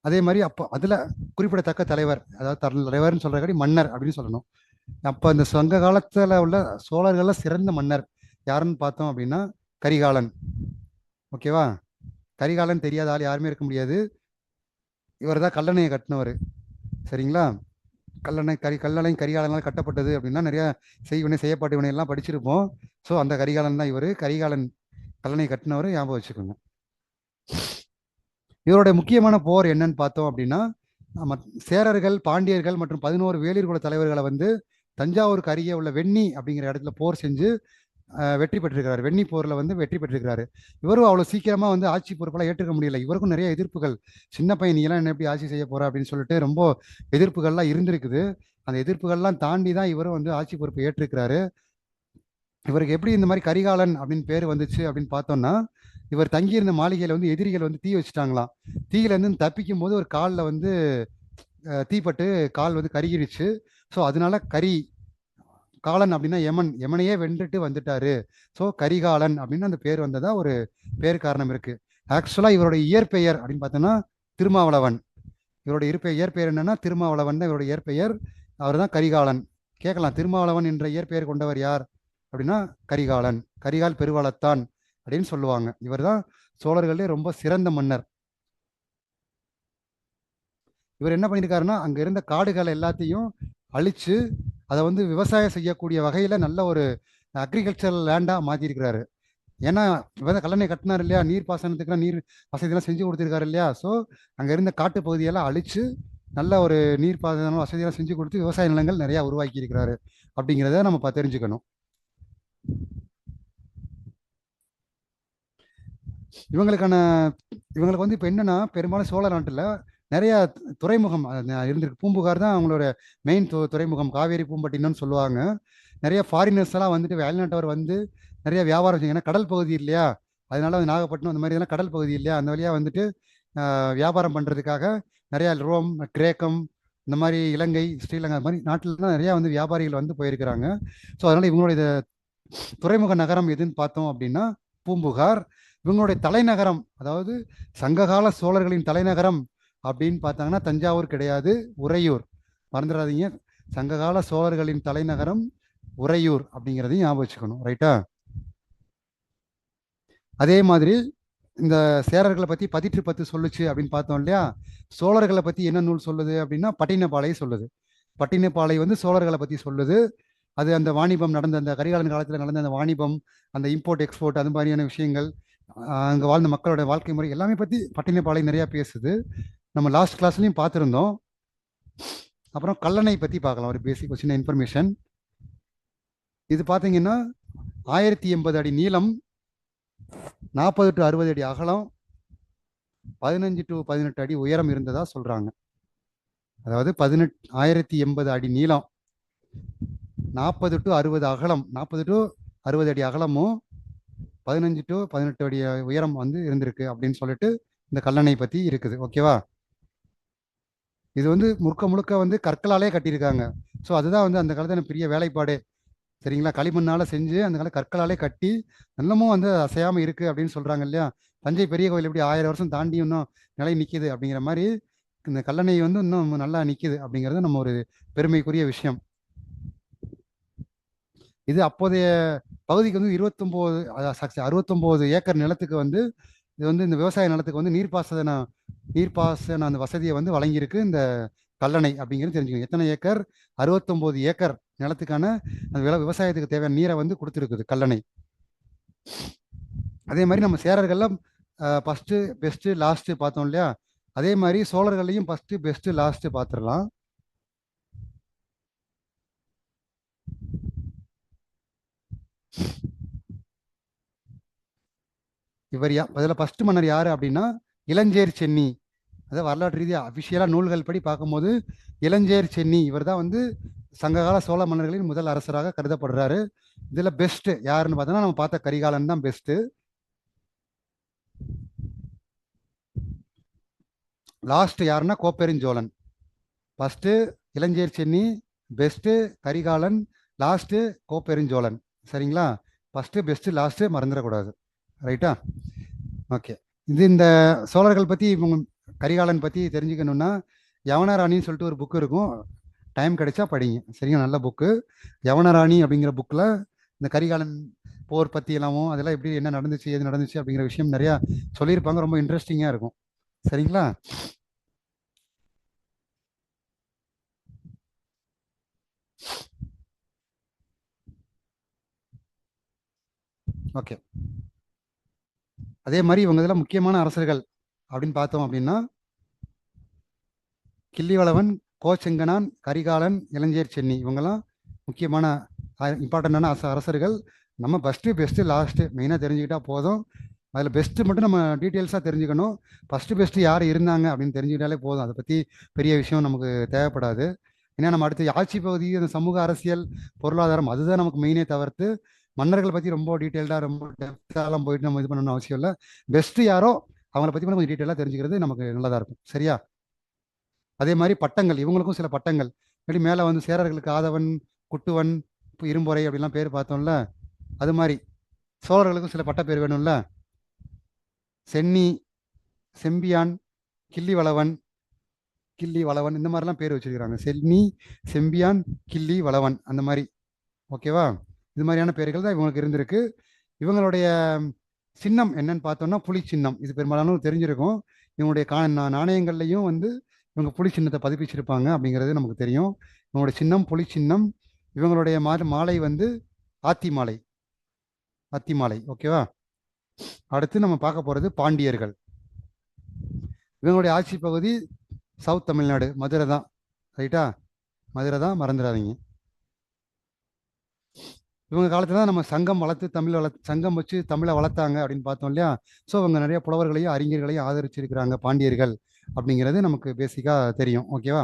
அதே மாதிரி அப்போ அதில் குறிப்பிடத்தக்க தலைவர், அதாவது தலைவர்னு சொல்கிறக்காடி மன்னர் அப்படின்னு சொல்லணும். அப்போ இந்த சங்க காலத்தில் உள்ள சோழர்கள்ல சிறந்த மன்னர் யாருன்னு பார்த்தோம் அப்படின்னா கரிகாலன். ஓகேவா? கரிகாலன் தெரியாத ஆள் யாருமே இருக்க முடியாது. இவர் தான் கல்லணையை கட்டினவர். சரிங்களா? கல்லணை கரிகாலனால் கட்டப்பட்டது அப்படின்னா நிறைய செய்வினை செய்யப்பாட்டு வினை எல்லாம் படிச்சிருப்போம். ஸோ அந்த கரிகாலன் தான் இவர். கரிகாலன் கல்லணை கட்டினவர், ஞாபகம் வச்சுக்கோங்க. இவருடைய முக்கியமான போர் என்னன்னு பார்த்தோம் அப்படின்னா, சேரர்கள், பாண்டியர்கள் மற்றும் 11 வேளிர் குல தலைவர்களை வந்து தஞ்சாவூருக்கு அருகே உள்ள வெண்ணி அப்படிங்கிற இடத்துல போர் செஞ்சு வெற்றி பெற்றிருக்கிறார். வெண்ணி போர்ல வந்து வெற்றி பெற்றிருக்கிறாரு. இவரும் அவ்வளவு சீக்கிரமா வந்து ஆட்சி பொறுப்பெல்லாம் ஏற்றுக்க முடியல. இவருக்கும் நிறைய எதிர்ப்புகள், சின்ன பையன் நீ எல்லாம் என்ன எப்படி ஆட்சி செய்ய போற அப்படின்னு சொல்லிட்டு ரொம்ப எதிர்ப்புகள்லாம் இருந்திருக்குது. அந்த எதிர்ப்புகள்லாம் தாண்டி தான் இவரும் வந்து ஆட்சி பொறுப்பை ஏற்றிருக்கிறாரு. இவருக்கு எப்படி இந்த மாதிரி கரிகாலன் அப்படின்னு பேர் வந்துச்சு அப்படின்னு பார்த்தோம்னா, இவர் தங்கியிருந்த மாளிகையில வந்து எதிரிகள் வந்து தீ வச்சுட்டாங்களாம். தீயில இருந்து தப்பிக்கும் போது ஒரு காலில் வந்து தீப்பட்டு கால் வந்து கருகிடுச்சு. ஸோ அதனால காலன் அப்படின்னா யமனையே வென்றுட்டு வந்துட்டாரு. ஸோ கரிகாலன் அப்படின்னு அந்த பேர் வந்ததா ஒரு பேர் காரணம் இருக்கு. ஆக்சுவலா இவருடைய இயற்பெயர் அப்படின்னு பார்த்தோம்னா திருமாவளவன். இவருடைய இயற்பெயர் என்னன்னா திருமாவளவன் தான் இவருடைய இயற்பெயர். அவர் தான் கரிகாலன். கேட்கலாம், திருமாவளவன் என்ற இயற்பெயர் கொண்டவர் யார் அப்படின்னா கரிகாலன், கரிகால் பெருவளத்தான் அப்படின்னு சொல்லுவாங்க. இவர் தான் சோழர்களே ரொம்ப சிறந்த மன்னர். இவர் என்ன பண்ணியிருக்காருன்னா, அங்க இருந்த காடுகள் எல்லாத்தையும் அழிச்சு அதை வந்து விவசாயம் செய்யக்கூடிய வகையில் நல்ல ஒரு அக்ரிகல்ச்சரல் லேண்டாக மாற்றிருக்கிறாரு. ஏன்னா கல்லணை கட்டினார் இல்லையா, நீர் பாசனத்துக்குலாம் நீர் வசதியெல்லாம் செஞ்சு கொடுத்துருக்காரு இல்லையா. ஸோ அங்கே இருந்த காட்டு பகுதியெல்லாம் அழித்து நல்ல ஒரு நீர் பாசன வசதியெல்லாம் செஞ்சு கொடுத்து விவசாய நிலங்கள் நிறையா உருவாக்கி இருக்கிறாரு அப்படிங்கிறத நம்ம தெரிஞ்சுக்கணும். இவங்களுக்கு வந்து இப்போ என்னன்னா, பெரும்பாலும் சோழ நாட்டில் நிறைய துறைமுகம் இருந்திருக்கு. பூம்புகார் தான் அவங்களோட மெயின் துறைமுகம். காவேரி பூம்பட்டினம்னு சொல்லுவாங்க. நிறைய ஃபாரினர்ஸ் எல்லாம் வந்துட்டு வெளிநாட்டவர் வந்து நிறைய வியாபாரம் செய்யும். ஏன்னா கடல் பகுதி இல்லையா, அதனால நாகப்பட்டினம் அந்த மாதிரி இதெல்லாம் கடல் பகுதி இல்லையா, அந்த வழியாக வந்துட்டு வியாபாரம் பண்ணுறதுக்காக நிறைய ரோம், கிரேக்கம், இந்த மாதிரி இலங்கை, ஸ்ரீலங்கா மாதிரி நாட்டிலலாம் நிறையா வந்து வியாபாரிகள் வந்து போயிருக்கிறாங்க. ஸோ அதனால் இவங்களுடைய துறைமுக நகரம் எதுன்னு பார்த்தோம் அப்படின்னா பூம்புகார். இவங்களுடைய தலைநகரம், அதாவது சங்ககால சோழர்களின் தலைநகரம் அப்படின்னு பார்த்தாங்கன்னா தஞ்சாவூர் கிடையாது, உறையூர். மறந்துடாதீங்க, சங்ககால சோழர்களின் தலைநகரம் உறையூர் அப்படிங்கிறதையும் ஞாபகம் வச்சுக்கணும். ரைட்டா? அதே மாதிரி இந்த சேரர்களை பற்றி 18 சொல்லுச்சு அப்படின்னு பார்த்தோம் இல்லையா. சோழர்களை பற்றி என்ன நூல் சொல்லுது அப்படின்னா பட்டினப்பாலை சொல்லுது. பட்டினப்பாலை வந்து சோழர்களை பற்றி சொல்லுது. அது அந்த வாணிபம் நடந்த அந்த கரிகாலன் காலத்தில் நடந்த அந்த வாணிபம், அந்த இம்போர்ட் எக்ஸ்போர்ட், அது மாதிரியான விஷயங்கள், அங்கே வாழ்ந்த மக்களோட வாழ்க்கை முறை எல்லாமே பற்றி பட்டினப்பாலை நிறையா பேசுது. நம்ம லாஸ்ட் கிளாஸ்லையும் பார்த்துருந்தோம். அப்புறம் கல்லணை பற்றி பார்க்கலாம், ஒரு பேசிக் சின்ன இன்ஃபர்மேஷன். இது பார்த்தீங்கன்னா 1080 அடி நீளம், 40 to 60 அடி அகலம், 15 to 18 அடி உயரம் இருந்ததா சொல்றாங்க. அதாவது 1080 அடி நீளம், 40 to 60 அகலம், 40 to 60 அடி அகலமும் 15 to 18 அடி உயரம் வந்து இருந்திருக்கு அப்படின்னு சொல்லிட்டு இந்த கல்லணை பற்றி இருக்குது. ஓகேவா? இது வந்து முழுக்க வந்து கற்களாலே கட்டியிருக்காங்க. ஸோ அதுதான் வந்து அந்த காலத்தில் பெரிய வேலைப்பாடு. சரிங்களா? களிமண்ணால் செஞ்சு அந்த கால கற்களாலே கட்டி இன்னமும் வந்து அசையாமல் இருக்குது அப்படின்னு சொல்கிறாங்க இல்லையா. தஞ்சை பெரிய கோயில் எப்படி 1000 வருஷம் தாண்டி இன்னும் நிலை நிற்கிது அப்படிங்கிற மாதிரி இந்த கல்லணை வந்து இன்னும் நல்லா நிற்கிது அப்படிங்கிறது நம்ம ஒரு பெருமைக்குரிய விஷயம். இது அப்போதைய பகுதிக்கு வந்து 69 ஏக்கர் நிலத்துக்கு வந்து இது வந்து இந்த விவசாய நிலத்துக்கு வந்து நீர்ப்பாசன அந்த வசதியை வந்து வழங்கியிருக்கு இந்த கல்லணை அப்படிங்கிறது தெரிஞ்சுக்கணும். எத்தனை ஏக்கர்? 69 ஏக்கர் நிலத்துக்கான அந்த விவசாயத்துக்கு தேவையான நீரை வந்து கொடுத்துருக்குது கல்லணை. அதே மாதிரி நம்ம சேரர்கள்லாம் ஃபஸ்ட்டு பெஸ்ட்டு லாஸ்ட்டு பார்த்தோம் இல்லையா, அதே மாதிரி சோழர்களையும் ஃபஸ்ட்டு பெஸ்ட்டு லாஸ்ட்டு பார்த்துடலாம். இவர் அதில் ஃபஸ்ட்டு மன்னர் யார் அப்படின்னா இளஞ்சேர் சென்னி. அதாவது வரலாற்று ரீதியாக அஃபிஷியலாக நூல்கள் படி பார்க்கும்போது இளஞ்சேர் சென்னி இவர் தான் வந்து சங்ககால சோழ மன்னர்களின் முதல் அரசராக கருதப்படுறாரு. இதில் பெஸ்ட்டு யாருன்னு பார்த்தோன்னா நம்ம பார்த்த கரிகாலன் தான் பெஸ்ட்டு. லாஸ்ட் யாருன்னா கோப்பெருஞ்சோழன். ஃபஸ்ட்டு இளஞ்சேர் சென்னி, பெஸ்ட்டு கரிகாலன், லாஸ்ட்டு கோப்பெருஞ்சோழன். சரிங்களா? ஃபஸ்ட்டு பெஸ்ட்டு லாஸ்ட்டு மறந்துடக்கூடாது. ரைட்டா? ஓகே. இது இந்த சோழர்கள் பற்றி கரிகாலன் பற்றி தெரிஞ்சுக்கணுன்னா யவனராணின்னு சொல்லிட்டு ஒரு புக்கு இருக்கும், டைம் கிடைச்சா படிங்க. சரிங்களா? நல்ல புக்கு யவனராணி அப்படிங்கிற புக்கில் இந்த கரிகாலன் போர் பற்றி எல்லாமும் அதெல்லாம் எப்படி என்ன நடந்துச்சு எது நடந்துச்சு அப்படிங்கிற விஷயம் நிறையா சொல்லியிருப்பாங்க. ரொம்ப இன்ட்ரெஸ்டிங்காக இருக்கும். சரிங்களா? ஓகே. அதே மாதிரி இவங்க இதெல்லாம் முக்கியமான அரசர்கள் அப்படின்னு பார்த்தோம் அப்படின்னா கிள்ளிவளவன், கோச்செங்கனான், கரிகாலன், இளஞ்சேர் சென்னி இவங்கெல்லாம் முக்கியமான இம்பார்ட்டண்டான அரசர்கள். நம்ம ஃபஸ்ட்டு பெஸ்ட்டு லாஸ்ட்டு மெயினாக தெரிஞ்சுக்கிட்டா போதும். அதில் பெஸ்ட்டு மட்டும் நம்ம டீட்டெயில்ஸாக தெரிஞ்சுக்கணும். ஃபஸ்ட்டு பெஸ்ட்டு யார் இருந்தாங்க அப்படின்னு தெரிஞ்சுக்கிட்டாலே போதும். அதை பற்றி பெரிய விஷயம் நமக்கு தேவைப்படாது. ஏன்னா நம்ம அடுத்து ஆட்சி பகுதி, அந்த சமூக அரசியல், பொருளாதாரம் அதுதான் நமக்கு மெயினே தவிர்த்து மன்னர்களை பற்றி ரொம்ப டீட்டெயில்டாக ரொம்ப டெப்த்தாலாம் போயிட்டு நம்ம இது பண்ணணும்னு அவசியம் இல்லை. பெஸ்ட்டு யாரோ அவங்கள பற்றி கொஞ்சம் டீட்டெயிலாக தெரிஞ்சுக்கிறது நமக்கு நல்லதாக இருக்கும். சரியா? அதே மாதிரி பட்டங்கள், இவங்களுக்கும் சில பட்டங்கள் எப்படி மேலே வந்து சேரர்களுக்கு ஆதவன், குட்டுவன், இரும்பொறை அப்படிலாம் பேர் பார்த்தோம்ல, அது மாதிரி சோழர்களுக்கும் சில பட்ட பேர் வேணும்ல. சென்னி, செம்பியான், கிள்ளிவளவன் இந்த மாதிரிலாம் பேர் வச்சிருக்கிறாங்க. சென்னி, செம்பியான், கிள்ளி வளவன் அந்த மாதிரி. ஓகேவா? இது மாதிரியான பேர்கள் தான் இவங்களுக்கு இருந்திருக்கு. இவங்களுடைய சின்னம் என்னன்னு பார்த்தோம்னா புலி சின்னம். இது பெரும்பாலானவங்களுக்கு தெரிஞ்சிருக்கும். இவங்களுடைய நாணயங்கள்லையும் வந்து இவங்க புலி சின்னத்தை பதிப்பிச்சிருப்பாங்க அப்படிங்கிறது நமக்கு தெரியும். இவங்களுடைய சின்னம் புலி சின்னம். இவங்களுடைய மாலை வந்து ஆத்தி மாலை. ஆத்தி மாலை. ஓகேவா? அடுத்து நம்ம பார்க்க போகிறது பாண்டியர்கள். இவங்களுடைய ஆட்சி பகுதி சவுத் தமிழ்நாடு, மதுரை தான். ரைட்டா? மதுரை தான், மறந்துடாதீங்க. இவங்க காலத்தில் தான் நம்ம சங்கம் வளர்த்து சங்கம் வச்சு தமிழை வளர்த்தாங்க அப்படின்னு பார்த்தோம் இல்லையா? ஸோ அவங்க நிறைய புலவர்களையும் அறிஞர்களையும் ஆதரிச்சிருக்கிறாங்க பாண்டியர்கள் அப்படிங்கிறது நமக்கு பேசிக்காக தெரியும். ஓகேவா?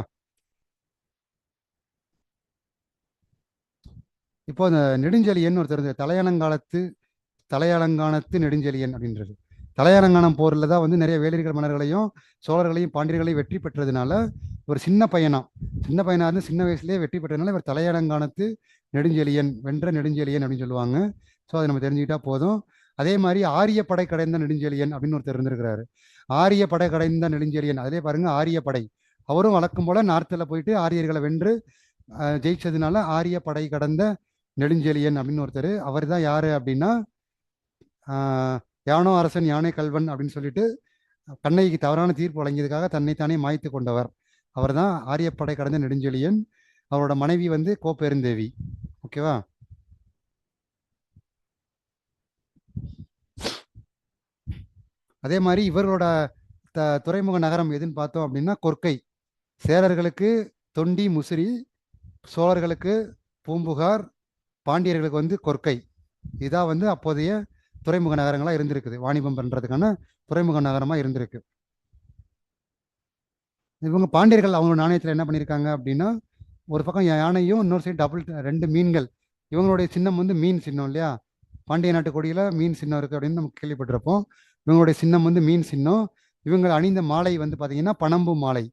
இப்போ அந்த நெடுஞ்செழியன் ஒருத்தர், தலையாலங்கானத்து நெடுஞ்செழியன் அப்படின்றது. தலையாலங்கானம் போரில் தான் வந்து நிறைய வேளிர்கள் மன்னர்களையும் சோழர்களையும் பாண்டியர்களையும் வெற்றி பெற்றதுனால ஒரு சின்ன பையனா இருந்து சின்ன வயசுலேயே வெற்றி பெற்றதுனால இவர் தலையாலங்கானத்து நெடுஞ்செழியன், வென்ற நெடுஞ்செழியன் அப்படின்னு சொல்லுவாங்க. ஸோ அதை நம்ம தெரிஞ்சுக்கிட்டா போதும். அதே மாதிரி ஆரிய படை கடைந்த நெடுஞ்செழியன் அப்படின்னு ஒருத்தர் இருந்திருக்கிறாரு. ஆரிய படை கடைந்த நெடுஞ்செழியன், அதே பாருங்க, ஆரிய படை. அவரும் வழக்கம் போல நார்த்தில் போயிட்டு ஆரியர்களை வென்று ஜெயிச்சதுனால ஆரிய படை கடந்த நெடுஞ்செழியன் அப்படின்னு ஒருத்தர். அவர் தான் யாரு அப்படின்னா, யானோ அரசன் யானை கல்வன் அப்படின்னு சொல்லிட்டு கண்ணைக்கு தவறான தீர்ப்பு வழங்கியதுக்காக தன்னைத்தானே மாய்த்து கொண்டவர். அவர் தான் ஆரியப்படை கடந்த நெடுஞ்செழியன். அவரோட மனைவி வந்து கோப்பெருந்தேவி. ஓகேவா? அதே மாதிரி இவரோட துறைமுக நகரம் எதுன்னு பார்த்தோம் அப்படின்னா கொர்க்கை. சேரர்களுக்கு தொண்டி முசிறி, சோழர்களுக்கு பூம்புகார், பாண்டியர்களுக்கு வந்து கொர்க்கை. இதான் வந்து அப்போதைய துறைமுக நகரங்களாக இருந்திருக்குது. வாணிபம் பண்ணுறதுக்கான துறைமுக நகரமாக இருந்திருக்கு. இவங்க பாண்டியர்கள் அவங்க நாணயத்தில் என்ன பண்ணியிருக்காங்க அப்படின்னா, ஒரு பக்கம் யானையும் இன்னொரு சைடு ரெண்டு மீன்கள். இவங்களுடைய சின்னம் வந்து மீன் சின்னம் இல்லையா? பாண்டிய நாட்டு கொடியில் மீன் சின்னம் இருக்குது அப்படின்னு நம்ம கேள்விப்பட்டிருப்போம். இவங்களுடைய சின்னம் வந்து மீன் சின்னம். இவங்க அணிந்த மாலை வந்து பார்த்தீங்கன்னா பனம்பு மாலை.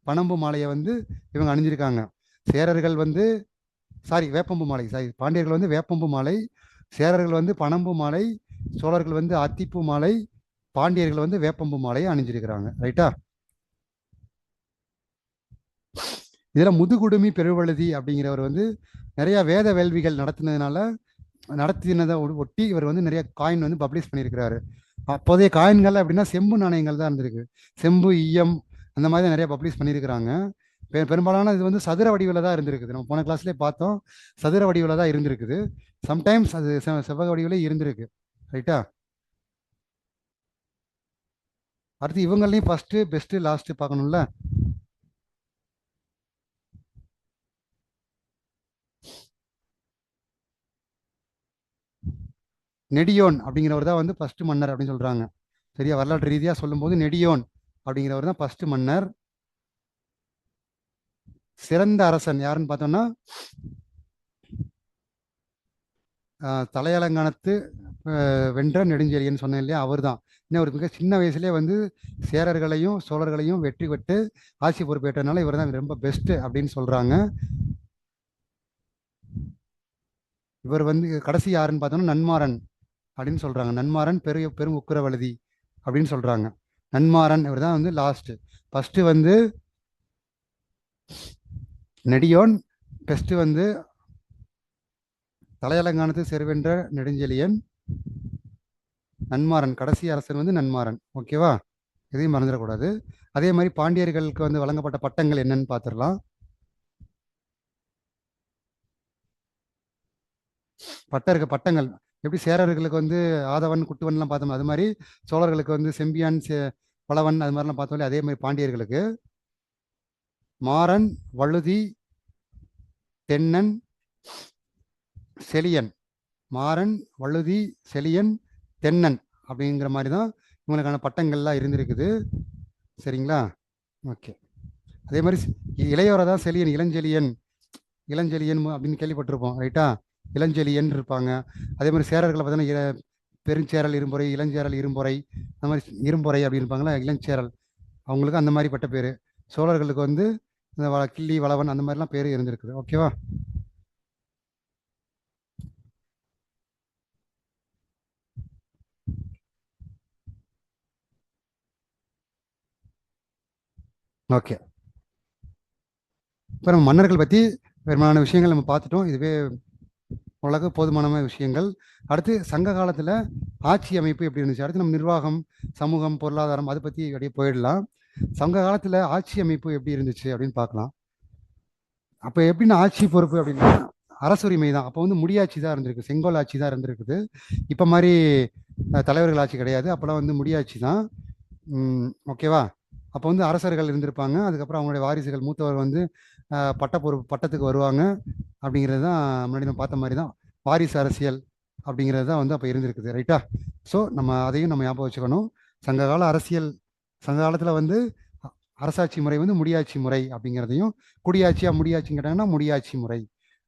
பனம்பு மாலையை வந்து இவங்க அணிஞ்சிருக்காங்க. சேரர்கள் வந்து வேப்பம்பு மாலை. பாண்டியர்கள் வந்து வேப்பம்பு மாலை, சேரர்கள் வந்து பனம்பு மாலை, சோழர்கள் வந்து அத்திப்பூ மாலை, பாண்டியர்கள் வந்து வேப்பம்பு மாலையை அணிஞ்சிருக்கிறாங்க. ரைட்டா? இதில் முதுகுடுமி பெருவழுதி அப்படிங்கிறவர் வந்து நிறைய வேத வேள்விகள் நடத்தினதை ஒட்டி இவர் வந்து நிறைய காயின் வந்து பப்ளிஷ் பண்ணியிருக்கிறாரு. அப்போதைய காயின்கள் அப்படின்னா செம்பு நாணயங்கள் தான் இருந்திருக்கு. செம்பு, ஈயம் அந்த மாதிரி தான் நிறைய பப்ளிஷ் பண்ணியிருக்கிறாங்க. பெரும்பாலான இது வந்து சதுர வடிவில் தான் இருந்திருக்குது. நம்ம போன கிளாஸ்லேயே பார்த்தோம், சதுர வடிவில் தான் இருந்திருக்குது. சம்டைம்ஸ் அது செவ்வக வடிவிலே இருந்திருக்கு. ரைட்டா? அடுத்து இவங்களையும் ஃபர்ஸ்ட் பெஸ்ட் லாஸ்ட் பார்க்கணும்ல. நெடியோன் அப்படிங்கிறவர் தான் வந்து ஃபர்ஸ்ட் மன்னர் அப்படின்னு சொல்றாங்க. சரியா? வரலாற்று ரீதியாக சொல்லும்போது நெடியோன் அப்படிங்கிறவர் தான் ஃபர்ஸ்ட் மன்னர். சிறந்த அரசன் யாருன்னு பார்த்தோம்னா தலையாலங்கானத்து வென்ற நெடுஞ்செழியன் சொன்னேன் இல்லையா? அவர் தான். இன்னும் ஒரு மிக சின்ன வயசுலேயே வந்து சேரர்களையும் சோழர்களையும் வெற்றி பெற்று ஆட்சி பொறுப்பேற்றனால இவர் தான் ரொம்ப பெஸ்ட் அப்படின்னு சொல்றாங்க. இவர் வந்து கடைசி யாருன்னு பார்த்தோம்னா நன்மாறன் அப்படின்னு சொல்றாங்க. நன்மாறன் பெரும் உக்கிரவழுதி அப்படின்னு சொல்றாங்க. நன்மாறன் இவர் தான் வந்து லாஸ்ட். ஃபர்ஸ்ட் வந்து நெடியோன், பெஸ்ட் வந்து தலையாலங்கானத்து செருவென்ற நெடுஞ்செழியன், நன்மாறன் கடைசி அரசன் வந்து நன்மாறன். ஓகேவா? எதையும் மறந்துடக்கூடாது. அதே மாதிரி பாண்டியர்களுக்கு வந்து வழங்கப்பட்ட பட்டங்கள் என்னன்னு பார்த்துடலாம். பட்டங்கள் எப்படி சேரர்களுக்கு வந்து ஆதவன், குட்டுவன்லாம் பார்த்தோம், அது மாதிரி சோழர்களுக்கு வந்து செம்பியான், பலவன் அது மாதிரிலாம் பார்த்தோம். அதே மாதிரி பாண்டியர்களுக்கு மாறன், வழுதி, தென்னன், செலியன். மாறன், வழுதி, செலியன், தென்னன் அப்படிங்கிற மாதிரி தான் இவங்களுக்கான பட்டங்கள்லாம் இருந்திருக்குது. சரிங்களா? ஓகே. அதே மாதிரி இளையோரை தான் செலியன், இளஞ்செழியன் அப்படின்னு கேள்விப்பட்டிருப்போம். ரைட்டா? இளஞ்செழியன் இருப்பாங்க. அதே மாதிரி சேரர்களை பார்த்தீங்கன்னா பெருஞ்சேரல் இரும்பொறை, இளஞ்சேரல் இரும்பொறை, அந்த மாதிரி இரும்பொறை அப்படி இருப்பாங்களா, இளஞ்சேரல். அவங்களுக்கு அந்த மாதிரி பட்ட பேர். சோழர்களுக்கு வந்து இந்த கிள்ளி, வளவன் அந்த மாதிரிலாம் பேர் இருந்திருக்குது. ஓகேவா? ஓகே. இப்போ நம்ம மன்னர்கள் பற்றி பெரும்பாலான விஷயங்கள் நம்ம பார்த்துட்டோம். இதுவே உலக போதுமான விஷயங்கள். அடுத்து சங்க காலத்தில் ஆட்சி அமைப்பு எப்படி இருந்துச்சு, அடுத்து நம்ம நிர்வாகம், சமூகம், பொருளாதாரம் அதை பற்றி அப்படியே போயிடலாம். சங்க காலத்தில் ஆட்சி அமைப்பு எப்படி இருந்துச்சு அப்படின்னு பார்க்கலாம். அப்போ எப்படின்னா ஆட்சி பொறுப்பு அப்படின்னா அரசுரிமை தான். அப்போ வந்து முடியாட்சி தான் இருந்திருக்கு, செங்கோல் ஆட்சி தான் இருந்திருக்குது. இப்போ மாதிரி தலைவர்கள் ஆட்சி கிடையாது. அப்போல்லாம் வந்து முடியாட்சி தான். ஓகேவா? அப்போ வந்து அரசர்கள் இருந்திருப்பாங்க. அதுக்கப்புறம் அவங்களுடைய வாரிசுகள் மூத்தவர் வந்து பட்டத்துக்கு வருவாங்க. அப்படிங்கிறது தான் முன்னாடி நம்ம பார்த்த மாதிரி தான் வாரிசு அரசியல் அப்படிங்கிறது தான் வந்து அப்போ இருந்திருக்குது. ரைட்டா? ஸோ நம்ம அதையும் நம்ம ஞாபகம் வச்சுக்கணும். சங்ககால அரசியல், சங்க காலத்தில் வந்து அரசாட்சி முறை வந்து முடியாட்சி முறை அப்படிங்கிறதையும், குடியாட்சியா முடியாட்சின்னு கேட்டாங்கன்னா முடியாட்சி முறை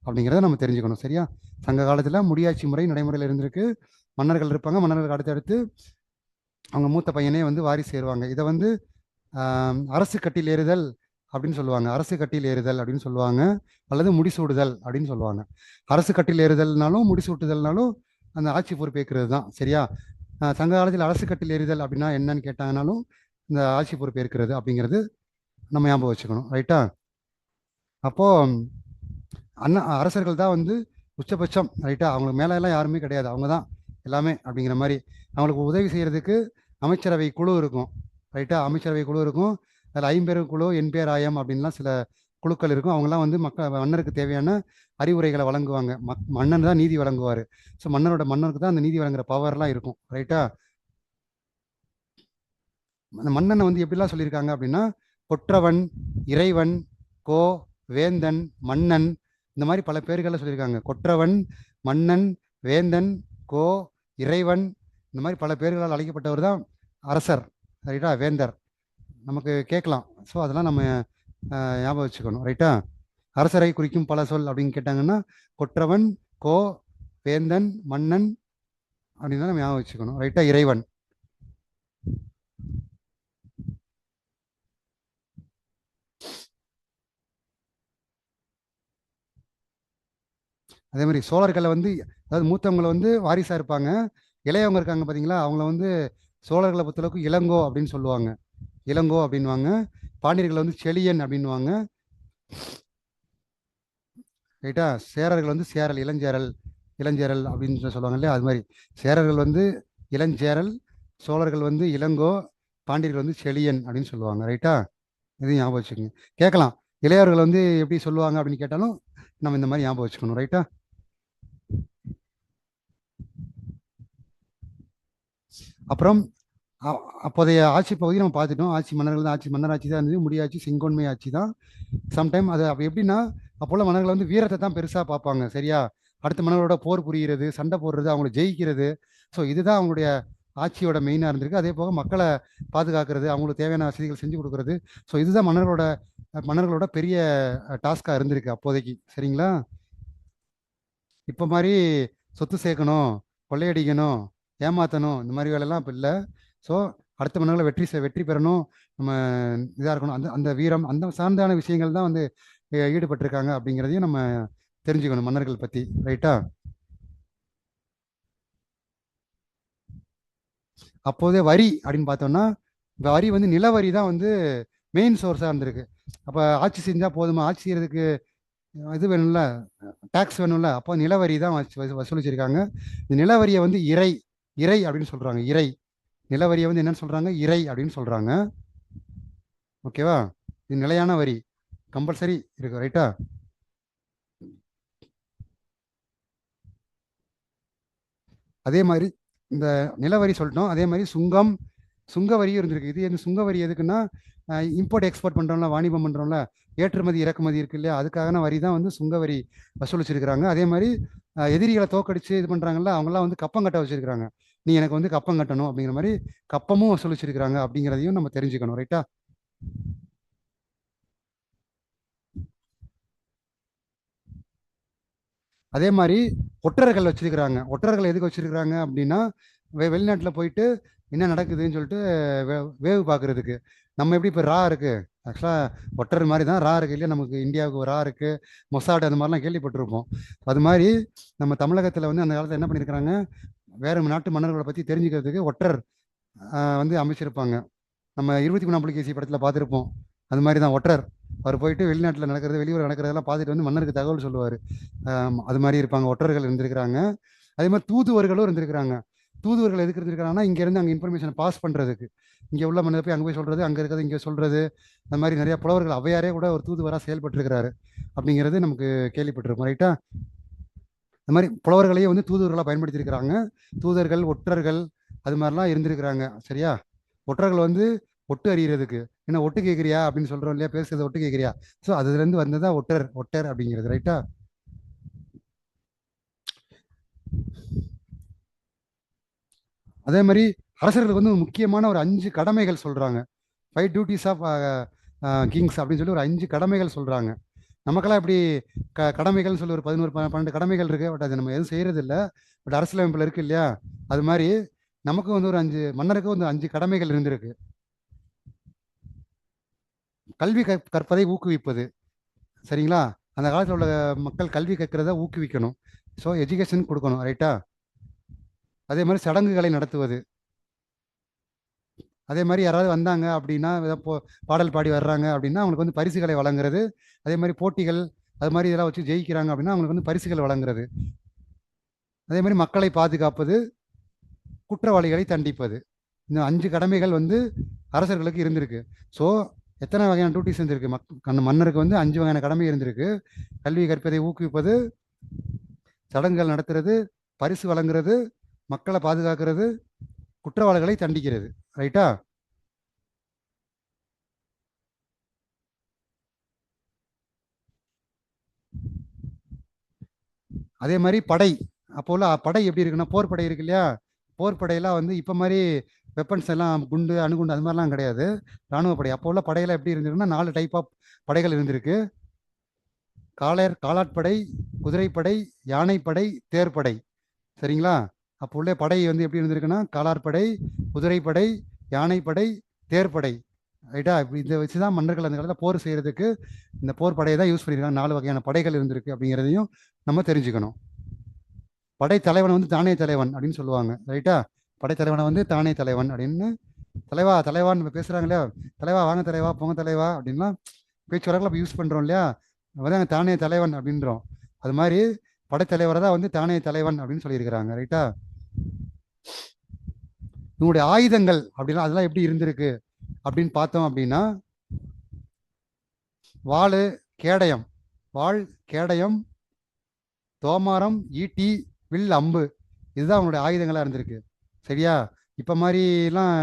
அப்படிங்கிறத நம்ம தெரிஞ்சுக்கணும். சரியா? சங்க காலத்தில் முடியாட்சி முறை நடைமுறையில் இருந்திருக்கு. மன்னர்கள் இருப்பாங்க. மன்னர்களுக்கு அடுத்தடுத்து அவங்க மூத்த பையனே வந்து வாரிசு சேருவாங்க. இதை வந்து அரசு கட்டில் ஏறுதல் அப்படின்னு சொல்லுவாங்க. அரசு கட்டில் ஏறுதல் அப்படின்னு சொல்லுவாங்க, அல்லது முடிசூடுதல் அப்படின்னு சொல்லுவாங்க. அரசு கட்டில் ஏறுதல்னாலும் முடிசூட்டுதல்னாலும் அந்த ஆட்சி பொறுப்பேற்கிறது தான். சரியா? சங்க காலத்தில் அரசு கட்டில் ஏறுதல் அப்படின்னா என்னன்னு கேட்டாங்கனாலும் இந்த ஆட்சி பொறுப்பேற்கிறது அப்படிங்கிறது நம்ம ஞாபகம் வச்சுக்கணும். ரைட்டா? அப்போ அரசர்கள் தான் வந்து உச்சபட்சம். ரைட்டா? அவங்களுக்கு மேலே எல்லாம் யாருமே கிடையாது, அவங்க தான் எல்லாமே அப்படிங்கிற மாதிரி. அவங்களுக்கு உதவி செய்யறதுக்கு அமைச்சரவை குழு இருக்கும். ரைட்டா? அமைச்சரவை குழு இருக்கும். அதில் 50 குழு, என்பேர் ஆயம் அப்படின்லாம் சில குழுக்கள் இருக்கும். அவங்கெல்லாம் வந்து மன்னருக்கு தேவையான அறிவுரைகளை வழங்குவாங்க. மன்னன் தான் நீதி வழங்குவார். ஸோ மன்னருக்கு தான் அந்த நீதி வழங்குற பவர்லாம் இருக்கும். ரைட்டா? அந்த மன்னனை வந்து எப்படிலாம் சொல்லியிருக்காங்க அப்படின்னா, கொற்றவன், இறைவன், கோ, வேந்தன், மன்னன், இந்த மாதிரி பல பேர்களை சொல்லியிருக்காங்க. கொற்றவன், மன்னன், வேந்தன், கோ, இறைவன், இந்த மாதிரி பல பேர்களால் அழைக்கப்பட்டவர் தான் அரசர். ரைட்டா? வேந்தர் நமக்கு கேட்கலாம். ஸோ அதெல்லாம் நம்ம ஞாபகம் வச்சுக்கணும். ரைட்டா? அரசரை குறிக்கும் பல சொல் அப்படின்னு கேட்டாங்கன்னா கொற்றவன், கோ, வேந்தன், மன்னன் அப்படின்னு நம்ம ஞாபகம் வச்சுக்கணும். ரைட்டா? இறைவன். அதே மாதிரி சோழர்களை வந்து, அதாவது மூத்தவங்களை வந்து வாரிசாக இருப்பாங்க. இளையவங்க இருக்காங்க பார்த்தீங்களா, அவங்கள வந்து சோழர்களை பொறுத்தளவுக்கு இளங்கோ அப்படின்னு சொல்லுவாங்க. இளங்கோ அப்படின்வாங்க. பாண்டியர்களை வந்து செழியன் அப்படின்வாங்க. ரைட்டா? சேரர்கள் வந்து சேரல், இளஞ்சேரல், இளஞ்சேரல் அப்படின்னு சொல்லுவாங்க இல்லையா, அது மாதிரி சேரர்கள் வந்து இளஞ்சேரல், சோழர்கள் வந்து இளங்கோ, பாண்டியர்கள் வந்து செழியன் அப்படின்னு சொல்லுவாங்க. ரைட்டா? இதையும் ஞாபகம் வச்சுக்கோங்க. கேட்கலாம், இளையவர்கள் வந்து எப்படி சொல்லுவாங்க அப்படின்னு கேட்டாலும் நம்ம இந்த மாதிரி ஞாபகம் வச்சுக்கணும். ரைட்டா? அப்புறம் அப்போதைய ஆட்சி பகுதி நம்ம பார்த்துட்டோம். ஆட்சி மன்னர்கள் தான், மன்னராட்சி தான் இருந்தது, முடியாட்சி, செங்கோன்மை ஆட்சி தான். சம்டைம் அது அப்போ எப்படின்னா, அப்போல்லாம் மன்னர்கள் வந்து வீரத்தை தான் பெருசாக பார்ப்பாங்க. சரியா? அடுத்த மன்னர்களோட போர் புரிகிறது, சண்டை போடுறது, அவங்கள ஜெயிக்கிறது. ஸோ இதுதான் அவங்களுடைய ஆட்சியோட மெயினாக இருந்திருக்கு. அதே போக மக்களை பாதுகாக்கிறது, அவங்களுக்கு தேவையான வசதிகள் செஞ்சு கொடுக்கறது. ஸோ இதுதான் மன்னர்களோட பெரிய டாஸ்காக இருந்திருக்கு அப்போதைக்கு. சரிங்களா? இப்போ மாதிரி சொத்து சேர்க்கணும், கொள்ளையடிக்கணும், ஏமாற்றணும், இந்த மாதிரி வேலைலாம் இப்போ இல்லை. ஸோ அடுத்த மன்னர்களை வெற்றி பெறணும், நம்ம இதாக இருக்கணும். அந்த அந்த வீரம், அந்த சார்ந்தான விஷயங்கள் தான் வந்து ஈடுபட்டிருக்காங்க அப்படிங்கிறதையும் நம்ம தெரிஞ்சுக்கணும் மன்னர்கள் பற்றி. ரைட்டா? அப்போதே வரி அப்படின்னு பார்த்தோம்னா, இந்த வரி வந்து நிலவரி தான் வந்து மெயின் சோர்ஸாக இருந்திருக்கு. அப்போ ஆட்சி செஞ்சால் போதுமா, ஆட்சி செய்யறதுக்கு இது வேணும்ல, டேக்ஸ் வேணும்ல, அப்போ நிலவரி தான் வசூலிச்சிருக்காங்க. இந்த நிலவரியை வந்து இறை இறை அப்படின்னு சொல்றாங்க. இறை நிலவரியை வந்து என்னன்னு சொல்றாங்க? இறை அப்படின்னு சொல்றாங்க. ஓகேவா? இது நிலையான வரி, கம்பல்சரி இருக்கு. ரைட்டா? அதே மாதிரி இந்த நிலவரி சொல்லிட்டோம். அதே மாதிரி சுங்க வரியும் இருந்திருக்கு. இது என்ன சுங்க வரி எதுக்குன்னா, இம்போர்ட் எக்ஸ்போர்ட் பண்ணுறோம்ல, வாணிபம் பண்ணுறோம்ல, ஏற்றுமதி இறக்குமதி இருக்கு இல்லையா, அதுக்கான வரி தான் வந்து சுங்க வரி வசூலிச்சிருக்கிறாங்க. அதே மாதிரி எதிரிகளை தோக்கடிச்சு இது பண்ணுறாங்கல்ல, அவங்களாம் வந்து கப்பம் கட்ட வச்சிருக்கிறாங்க. நீ எனக்கு வந்து கப்பம் கட்டணும் அப்படிங்கிற மாதிரி கப்பமும் வசூலிச்சிருக்கிறாங்க அப்படிங்கிறதையும் நம்ம தெரிஞ்சுக்கணும். ரைட்டா? அதே மாதிரி ஒற்றர்கள் வச்சிருக்கிறாங்க. ஒற்றர்கள் எதுக்கு வச்சிருக்கிறாங்க அப்படின்னா, வெளிநாட்டில் போயிட்டு என்ன நடக்குதுன்னு சொல்லிட்டு வேவு பார்க்கறதுக்கு. நம்ம எப்படி இப்போ ரா இருக்கு, ஆக்சுவலாக ஒற்றர் மாதிரி தான் ரா இருக்கு இல்லையா, நமக்கு இந்தியாவுக்கு ஒரு ரா இருக்கு, மொசாட், அந்த மாதிரிலாம் கேள்விப்பட்டிருப்போம். அது மாதிரி நம்ம தமிழகத்தில் வந்து அந்த காலத்தில் என்ன பண்ணியிருக்கிறாங்க, வேறு நாட்டு மன்னர்களை பற்றி தெரிஞ்சுக்கிறதுக்கு ஒற்றர் வந்து அமைச்சிருப்பாங்க. நம்ம 23ஆம் புலிகேசி படத்தில் பார்த்துருப்போம். அது மாதிரி தான் ஒற்றர். அவர் போயிட்டு வெளிநாட்டில் நடக்கிறது, வெளியூர் நடக்கிறதெல்லாம் பார்த்துட்டு வந்து மன்னருக்கு தகவல் சொல்லுவார். அது மாதிரி இருப்பாங்க, ஒற்றர்கள் இருந்திருக்கிறாங்க. அதே மாதிரி தூதுவர்களும் இருந்திருக்கிறாங்க. தூதுவர்கள் எதுக்கு இருந்திருக்கிறாங்கன்னா, இங்கேருந்து அங்கே இன்ஃபர்மேஷனை பாஸ் பண்ணுறதுக்கு. இங்கே உள்ள மன்னர் போய் அங்கே போய் சொல்கிறது, அங்கே இருக்கிறது இங்கே சொல்கிறது. அது மாதிரி நிறைய புலவர்கள், அவையாரே கூட ஒரு தூதுவராக செயல்பட்டுருக்கிறாரு அப்படிங்கிறது நமக்கு கேள்விப்பட்டிருப்போம். ரைட்டா? இந்த மாதிரி புலவர்களையும் வந்து தூதுவர்களாக பயன்படுத்தியிருக்கிறாங்க. தூதர்கள், ஒற்றர்கள் அது மாதிரிலாம் இருந்திருக்கிறாங்க. சரியா? ஒற்றர்கள் வந்து ஒட்டு அறியறதுக்கு என்ன ஒட்டு கேட்குறியா அப்படின்னு சொல்கிறோம் இல்லையா, பேசுறது ஒட்டு கேட்குறியா. ஸோ அதுலேருந்து வந்ததா ஒட்டர் ஒட்டர் அப்படிங்கிறது. ரைட்டா? அதே மாதிரி அரசர்களுக்கு வந்து முக்கியமான ஒரு 5 கடமைகள் சொல்கிறாங்க. 5 டியூட்டிஸ் ஆஃப் கிங்ஸ் அப்படின்னு சொல்லி ஒரு 5 கடமைகள் சொல்கிறாங்க. நமக்கெல்லாம் இப்படி கடமைகள்னு சொல்லி ஒரு 11 12 கடமைகள் இருக்கு. பட் அது நம்ம எதுவும் செய்யறது இல்லை. பட் அரசியலமைப்பில் இருக்கு இல்லையா, அது மாதிரி நமக்கு வந்து ஒரு 5 மன்னருக்கு வந்து 5 கடமைகள் இருந்திருக்கு. கல்வி கற்பதை ஊக்குவிப்பது. சரிங்களா? அந்த காலத்தில் உள்ள மக்கள் கல்வி கற்கிறத ஊக்குவிக்கணும். ஸோ எஜுகேஷன் கொடுக்கணும். ரைட்டா? அதே மாதிரி சடங்குகளை நடத்துவது. அதே மாதிரி யாராவது வந்தாங்க அப்படின்னா, பாடல் பாடி வர்றாங்க அப்படின்னா அவங்களுக்கு வந்து பரிசுகளை வழங்குறது. அதே மாதிரி போட்டிகள் அது மாதிரி இதெல்லாம் வச்சு ஜெயிக்கிறாங்க அப்படின்னா அவங்களுக்கு வந்து பரிசுகள் வழங்குறது. அதே மாதிரி மக்களை பாதுகாப்பது, குற்றவாளிகளை தண்டிப்பது. இந்த 5 கடமைகள் வந்து அரசர்களுக்கு இருந்திருக்கு. ஸோ எத்தனை வகையான டியூட்டிஸ் இருந்திருக்கு? மன்னருக்கு வந்து 5 வகையான கடமை இருந்திருக்கு. கல்வி கற்பதை ஊக்குவிப்பது, சடங்குகள் நடத்துறது, பரிசு வழங்குறது, மக்களை பாதுகாக்கிறது, குற்றவாளிகளை தண்டிக்கிறது. ரைட்டா? அதே மாதிரி படை. அப்போ உள்ள படை எப்படி இருக்குன்னா, போர் படை இருக்கு இல்லையா, போர் படையெல்லாம் வந்து இப்போ மாதிரி வெப்பன்ஸ் எல்லாம் குண்டு அணுகுண்டு அது மாதிரிலாம் கிடையாது. ராணுவ படை அப்போ உள்ள படையெல்லாம் எப்படி இருந்திருக்குன்னா 4 டைப் ஆஃப் படைகள் இருந்திருக்கு. காலாட்படை, குதிரைப்படை, யானைப்படை, தேர்ப்படை. சரிங்களா? அப்போ உள்ள படை வந்து எப்படி இருந்திருக்குன்னா காலாட்படை, குதிரைப்படை, யானைப்படை, தேர்ப்படை. ரைட்டா? இதை வச்சு தான் மன்னர்கள் அந்த காலத்தில் போர் செய்யறதுக்கு இந்த போர் படையை தான் யூஸ் பண்ணியிருக்காங்க. 4 வகையான படைகள் இருந்திருக்கு அப்படிங்கிறதையும் நம்ம தெரிஞ்சுக்கணும். படைத்தலைவனை வந்து தானே தலைவன் அப்படின்னு சொல்லுவாங்க. ரைட்டா? படைத்தலைவனை வந்து தானே தலைவன் அப்படின்னு. தலைவா தலைவான்னு பேசுறாங்க இல்லையா, தலைவா வாங்க தலைவா போங்க தலைவா அப்படின்லாம் பேச்சு வழக்கில் யூஸ் பண்றோம் இல்லையா, அதான் தானே தலைவன் அப்படின்றோம். அது மாதிரி படைத்தலைவரை தான் வந்து தானே தலைவன் அப்படின்னு சொல்லியிருக்கிறாங்க. ரைட்டா? இவங்களுடைய ஆயுதங்கள் அப்படின்னா அதெல்லாம் எப்படி இருந்திருக்கு அப்படின்னு பார்த்தோம் அப்படின்னா, வாள், கேடயம், வாள், கேடயம், தோமாரம், ஈட்டி, வில், அம்பு, இதுதான் அவங்களுடைய ஆயுதங்களாக இருந்திருக்கு. சரியா? இப்போ மாதிரிலாம்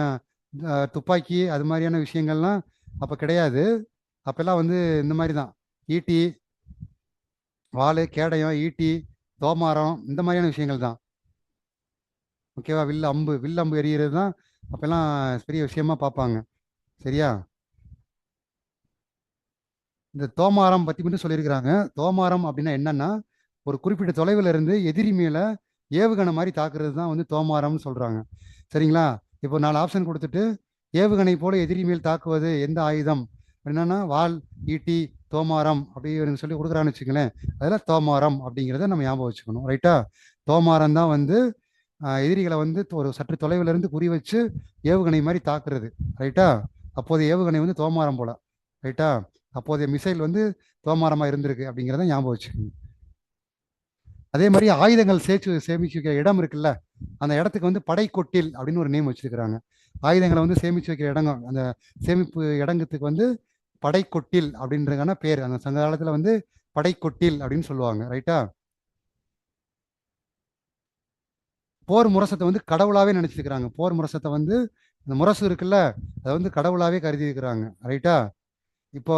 துப்பாக்கி அது மாதிரியான விஷயங்கள்லாம் அப்போ கிடையாது. அப்போல்லாம் வந்து இந்த மாதிரி தான் ஈட்டி, வாள், கேடயம், ஈட்டி, தோமாரம் இந்த மாதிரியான விஷயங்கள் தான். ஓகேவா? வில் அம்பு எறிகிறது தான் அப்போல்லாம் பெரிய விஷயமா பார்ப்பாங்க. சரியா? இந்த தோமாரம் பற்றி மட்டும் சொல்லியிருக்கிறாங்க. தோமாரம் அப்படின்னா என்னன்னா, ஒரு குறிப்பிட்ட தொலைவில் இருந்து எதிரி மேலே ஏவுகணை மாதிரி தாக்குறது தான் வந்து தோமாரம்னு சொல்கிறாங்க. சரிங்களா? இப்போ 4 ஆப்ஷன் கொடுத்துட்டு ஏவுகணை போல எதிரி மேல் தாக்குவது எந்த ஆயுதம் என்னன்னா, வாள், ஈட்டி, தோமாரம் அப்படி சொல்லி கொடுக்குறான்னு வச்சுக்கங்களேன். அதில் தோமாரம் அப்படிங்கிறத நம்ம ஞாபகம் வச்சுக்கணும். ரைட்டா? தோமாரம் தான் வந்து எதிரிகளை வந்து ஒரு சற்று தொலைவில் இருந்து குறி வச்சு ஏவுகணை மாதிரி தாக்குறது. ரைட்டா? அப்போதைய ஏவுகணை வந்து தோமாரம் போல. ரைட்டா? அப்போதைய மிசைல் வந்து தோமாரமா இருந்திருக்கு அப்படிங்கிறத ஞாபகம் வச்சுக்கோங்க. அதே மாதிரி ஆயுதங்கள் சேமிச்சு வைக்கிற இடம் இருக்குல்ல, அந்த இடத்துக்கு வந்து படைக்கொட்டில் அப்படின்னு ஒரு நேம் வச்சிருக்கிறாங்க. ஆயுதங்களை வந்து சேமிச்சு வைக்கிற இடங்க, அந்த சேமிப்பு இடங்கத்துக்கு வந்து படைக்கொட்டில் அப்படின்றதுக்கான பேர். அந்த சங்க காலத்துல வந்து படைக்கொட்டில் அப்படின்னு சொல்லுவாங்க. ரைட்டா? போர் முரசத்தை வந்து கடவுளாவே நினைச்சிருக்கிறாங்க. போர் முரசத்தை வந்து அந்த முரசு இருக்குல்ல, அதை வந்து கடவுளாவே கருதி இருக்கிறாங்க. ரைட்டா? இப்போ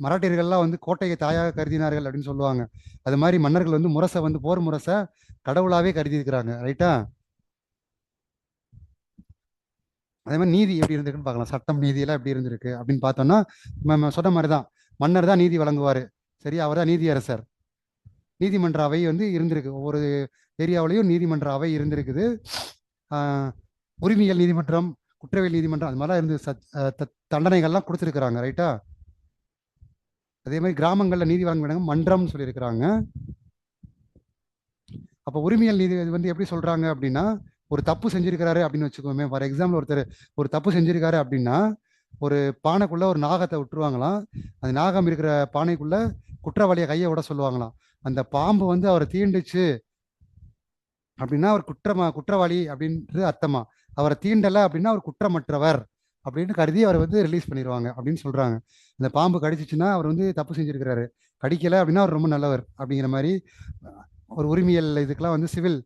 மராட்டியர்கள்லாம் வந்து கோட்டையை தாயாக கருதினார்கள் அப்படின்னு சொல்லுவாங்க. அது மாதிரி மன்னர்கள் வந்து முரசை வந்து போர் முரசை கடவுளாவே கருதி இருக்கிறாங்க. ரைட்டா? அதே மாதிரி நீதி எப்படி இருந்திருக்குன்னு பார்க்கலாம். சட்டம், நீதி எல்லாம் எப்படி இருந்திருக்கு அப்படின்னு பார்த்தோம்னா, நம்ம சொன்ன மாதிரி தான் மன்னர் தான் நீதி வழங்குவார். சரி, அவர் தான் நீதியரசர். நீதிமன்ற அவை வந்து இருந்திருக்கு. ஒவ்வொரு ஏரியாவிலையும் நீதிமன்ற அவை இருந்திருக்குது. உரிமையல் நீதிமன்றம், குற்றவியல் நீதிமன்றம் அது மாதிரிலாம் இருந்து தண்டனைகள்லாம் கொடுத்துருக்குறாங்க. ரைட்டா? அதே மாதிரி கிராமங்களில் நீதி வழங்க மன்றம்னு சொல்லியிருக்கிறாங்க. அப்போ உரிமையல் நீதி வந்து எப்படி சொல்றாங்க அப்படின்னா, ஒரு தப்பு செஞ்சிருக்கிறாரு அப்படின்னு வச்சுக்கோமே. ஃபார் எக்ஸாம்பிள் ஒருத்தர் ஒரு தப்பு செஞ்சிருக்காரு அப்படின்னா, ஒரு பானைக்குள்ள ஒரு நாகத்தை விட்டுருவாங்களாம். அந்த நாகம் இருக்கிற பானைக்குள்ள குற்றவாளியை கையை விட சொல்லுவாங்களாம். அந்த பாம்பு வந்து அவரை தீண்டுச்சு அப்படின்னா அவர் குற்றவாளி அப்படின்றது அர்த்தமா. அவரை தீண்டலை அப்படின்னா அவர் குற்றமற்றவர் அப்படின்னு கருதி அவரை வந்து ரிலீஸ் பண்ணிடுவாங்க அப்படின்னு சொல்றாங்க. இந்த பாம்பு கடிச்சிச்சுன்னா அவர் வந்து தப்பு செஞ்சிருக்கிறாரு, கடிக்கலை அப்படின்னா அவர் ரொம்ப நல்லவர் அப்படிங்கிற மாதிரி ஒரு உரிமையல் இதுக்கெல்லாம் வந்து சிவில்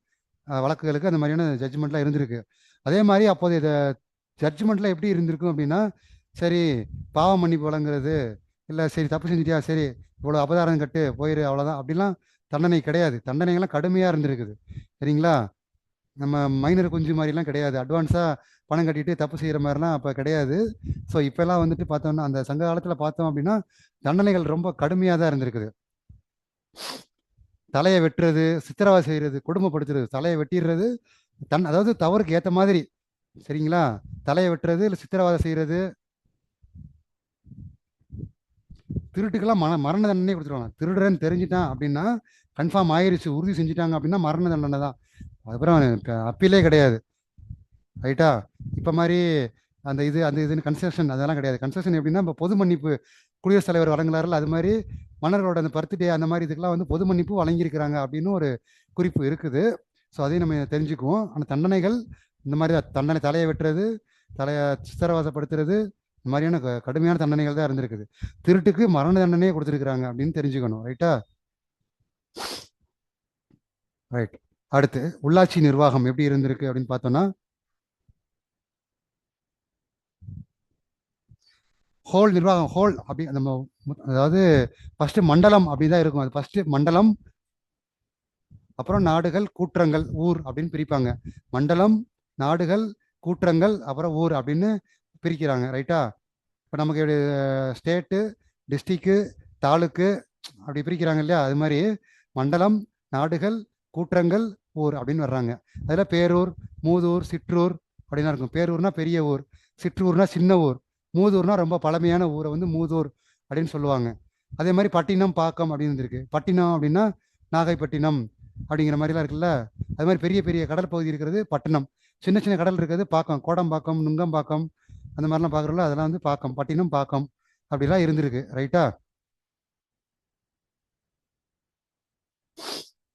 வழக்குகளுக்கு அந்த மாதிரியான ஜட்ஜ்மெண்ட்லாம் இருந்திருக்கு. அதே மாதிரி அப்போது இதை ஜட்ஜ்மெண்ட்லாம் எப்படி இருந்திருக்கும் அப்படின்னா, சரி பாவ மன்னிப்பு வழங்குறது, இல்லை சரி தப்பு செஞ்சுட்டியா, சரி இவ்வளோ அபதாரம் கட்டு போயிரு அவ்வளோதான், அப்படிலாம் தண்டனை கிடையாது. தண்டனைகள்லாம் கடுமையாக இருந்திருக்குது. சரிங்களா? நம்ம மைனர் குஞ்சு மாதிரிலாம் கிடையாது. அட்வான்ஸாக பணம் கட்டிட்டு தப்பு செய்கிற மாதிரிலாம் அப்போ கிடையாது. ஸோ இப்போல்லாம் வந்துட்டு பார்த்தோம்னா அந்த சங்க காலத்தில் பார்த்தோம் அப்படின்னா தண்டனைகள் ரொம்ப கடுமையாக தான் இருந்திருக்குது. தலையை வெட்டுறது, சித்திரவதை செய்கிறது, கொடுமைப்படுத்துறது, தலையை வெட்டிடுறது, அதாவது தவறுக்கு ஏற்ற மாதிரி. சரிங்களா? தலையை வெட்டுறது, இல்லை சித்திரவதை செய்கிறது, திருட்டுக்கெல்லாம் மரண தண்டனை கொடுத்துருவாங்க. திருடுறேன்னு தெரிஞ்சிட்டான் அப்படின்னா கன்ஃபார்ம் ஆயிருச்சு, உறுதி செஞ்சுட்டாங்க அப்படின்னா மரண தண்டனை தான். அதுக்கப்புறம் அப்பீலே கிடையாது. ரைட்டா? இப்போ மாதிரி அந்த இதுன்னு கன்செஷன் அதெல்லாம் கிடையாது. கன்செஷன் எப்படின்னா இப்போ பொது மன்னிப்பு குடியரசுத் தலைவர் வழங்குறாருல, அது மாதிரி மன்னர்களோட அந்த பர்த்டே அந்த மாதிரி இதுக்கெல்லாம் வந்து பொது மன்னிப்பு வழங்கியிருக்கிறாங்க அப்படின்னு ஒரு குறிப்பு இருக்குது. ஸோ அதையும் நம்ம தெரிஞ்சுக்குவோம். ஆனால் தண்டனைகள் இந்த மாதிரி தண்டனை, தலையை வெட்டுறது, தலையை சித்திரவதைப்படுத்துறது, இந்த மாதிரியான கடுமையான தண்டனைகள் தான் இருந்திருக்குது. திருட்டுக்கு மரண தண்டனையே கொடுத்துருக்குறாங்க அப்படின்னு தெரிஞ்சுக்கணும். ரைட்டா? ரைட். அடுத்து உள்ளாட்சி நிர்வாகம் எப்படி இருந்திருக்கு அப்படின்னு பார்த்தோம்னா, ஹோல் நிர்வாகம், ஹோல் அப்படி நம்ம அதாவது ஃபர்ஸ்ட் மண்டலம் அப்படிதான் இருக்கும். அது ஃபர்ஸ்ட் மண்டலம், அப்புறம் நாடுகள், கூற்றங்கள், ஊர் அப்படின்னு பிரிப்பாங்க. மண்டலம், நாடுகள், கூற்றங்கள், அப்புறம் ஊர் அப்படின்னு பிரிக்கிறாங்க. ரைட்டா? இப்போ நமக்கு ஸ்டேட்டு, டிஸ்ட்ரிக்கு, தாலுக்கு அப்படி பிரிக்கிறாங்க இல்லையா? அது மாதிரி மண்டலம், நாடுகள், கூற்றங்கள், ஊர் அப்படின்னு வர்றாங்க. அதில் பேரூர், மூதூர், சிற்றூர் அப்படின்னா இருக்கும். பேரூர்னா பெரிய ஊர், சிற்றூர்னா சின்ன ஊர், மூதூர்னா ரொம்ப பழமையான ஊரை வந்து மூதூர் அப்படின்னு சொல்லுவாங்க. அதே மாதிரி பட்டினம், பாக்கம் அப்படின்னு இருக்கு. பட்டினம் அப்படின்னா நாகைப்பட்டினம் அப்படிங்கிற மாதிரிலாம் இருக்குல்ல. அது மாதிரி பெரிய பெரிய கடல் பகுதி இருக்கிறது பட்டினம், சின்ன சின்ன கடல் இருக்கிறது பாக்கம், கோடம்பாக்கம், நுங்கம்பாக்கம் அந்த மாதிரிலாம் பார்க்குறோம்ல, அதெல்லாம் வந்து பாக்கம், பட்டினம், பாக்கம் அப்படிலாம் இருந்திருக்கு. ரைட்டா?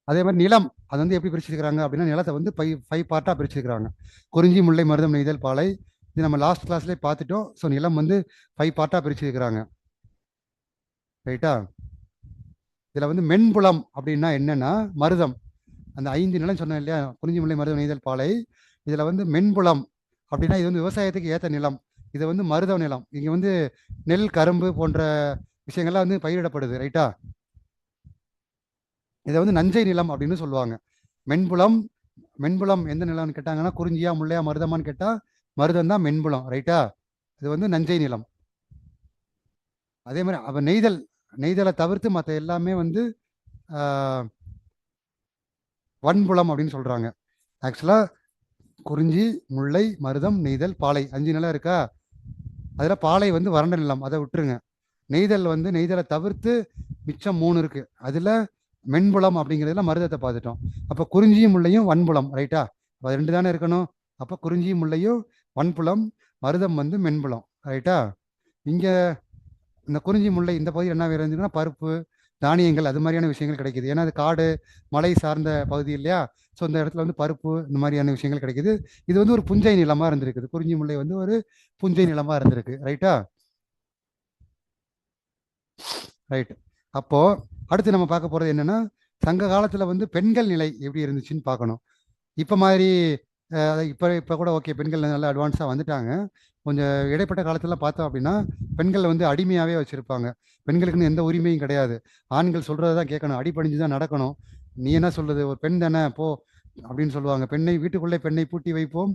அதே மாதிரி நிலம், அது வந்து எப்படி பிரிச்சிருக்கிறாங்க அப்படின்னா, நிலத்தை வந்து 5 பார்ட்டாக பிரிச்சிருக்கிறாங்க. குறிஞ்சி, முல்லை, மருதம், நெய்தல், பாலை. இது நம்ம லாஸ்ட் கிளாஸ்லேயே பார்த்துட்டோம். ஸோ நிலம் வந்து 5 பார்ட்டாக பிரிச்சிருக்கிறாங்க. ரைட்டா? இதில் வந்து மென்புலம் அப்படின்னா என்னன்னா மருதம், அந்த 5 நிலம் சொன்னேன் இல்லையா, குறிஞ்சி, முல்லை, மருதம், நெய்தல், பாலை. இதில் வந்து மென்புலம் அப்படின்னா இது வந்து விவசாயத்துக்கு ஏற்ற நிலம். இது வந்து மருத நிலம். இங்கே வந்து நெல், கரும்பு போன்ற விஷயங்கள்லாம் வந்து பயிரிடப்படுது. ரைட்டா? இதை வந்து நஞ்சை நிலம் அப்படின்னு சொல்லுவாங்க. மென்புலம், மென்புலம் எந்த நிலம்னு கேட்டாங்கன்னா குறிஞ்சியா, முல்லையா, மருதமான்னு கேட்டால் மருதம் தான் மென்புலம். ரைட்டா? இது வந்து நஞ்சை நிலம். அதே மாதிரி அப்போ நெய்தல், நெய்தலை தவிர்த்து மற்ற எல்லாமே வந்து வன்புலம் அப்படின்னு சொல்றாங்க. ஆக்சுவலா குறிஞ்சி, முல்லை, மருதம், நெய்தல், பாலை 5 நிலம் இருக்கா? அதில் பாலை வந்து வறண்ட நிலம், அதை விட்டுருங்க. நெய்தல் வந்து நெய்தலை தவிர்த்து மிச்சம் 3 இருக்கு. அதில் மென்புலம் அப்படிங்கிறதுல மருதத்தை பார்த்துட்டோம். அப்போ குறிஞ்சியும் முல்லையும் வன்புலம். ரைட்டா? அப்போ 2 தானே இருக்கணும். அப்போ குறிஞ்சியும் முல்லையும் வன்புலம், மருதம் வந்து மென்புலம். ரைட்டா? இங்கே இந்த குறிஞ்சி, முல்லை இந்த பகுதி என்ன இருந்துச்சுன்னா பருப்பு, தானியங்கள் அது மாதிரியான விஷயங்கள் கிடைக்குது. ஏன்னா அது காடு, மலை சார்ந்த பகுதி இல்லையா? ஸோ இந்த இடத்துல வந்து பருப்பு இந்த மாதிரியான விஷயங்கள் கிடைக்குது. இது வந்து ஒரு புஞ்சை நிலமாக இருந்திருக்குது. குறிஞ்சி, முல்லை வந்து ஒரு புஞ்சை நிலமாக இருந்திருக்கு. ரைட்டா? ரைட். அப்போ அடுத்து நம்ம பார்க்க போகிறது என்னன்னா, சங்க காலத்தில் வந்து பெண்கள் நிலை எப்படி இருந்துச்சுன்னு பார்க்கணும். இப்போ மாதிரி இப்போ கூட ஓகே, பெண்கள் நல்லா அட்வான்ஸாக வந்துட்டாங்க. கொஞ்சம் இடைப்பட்ட காலத்தில் பார்த்தோம் அப்படின்னா பெண்கள் வந்து அடிமையாகவே வச்சுருப்பாங்க. பெண்களுக்குன்னு எந்த உரிமையும் கிடையாது. ஆண்கள் சொல்கிறத தான் கேட்கணும், அடிபணிஞ்சு தான் நடக்கணும். நீ என்ன சொல்லுது, ஒரு பெண் தானே போ அப்படின்னு சொல்லுவாங்க. பெண்ணை வீட்டுக்குள்ளே பெண்ணை பூட்டி வைப்போம்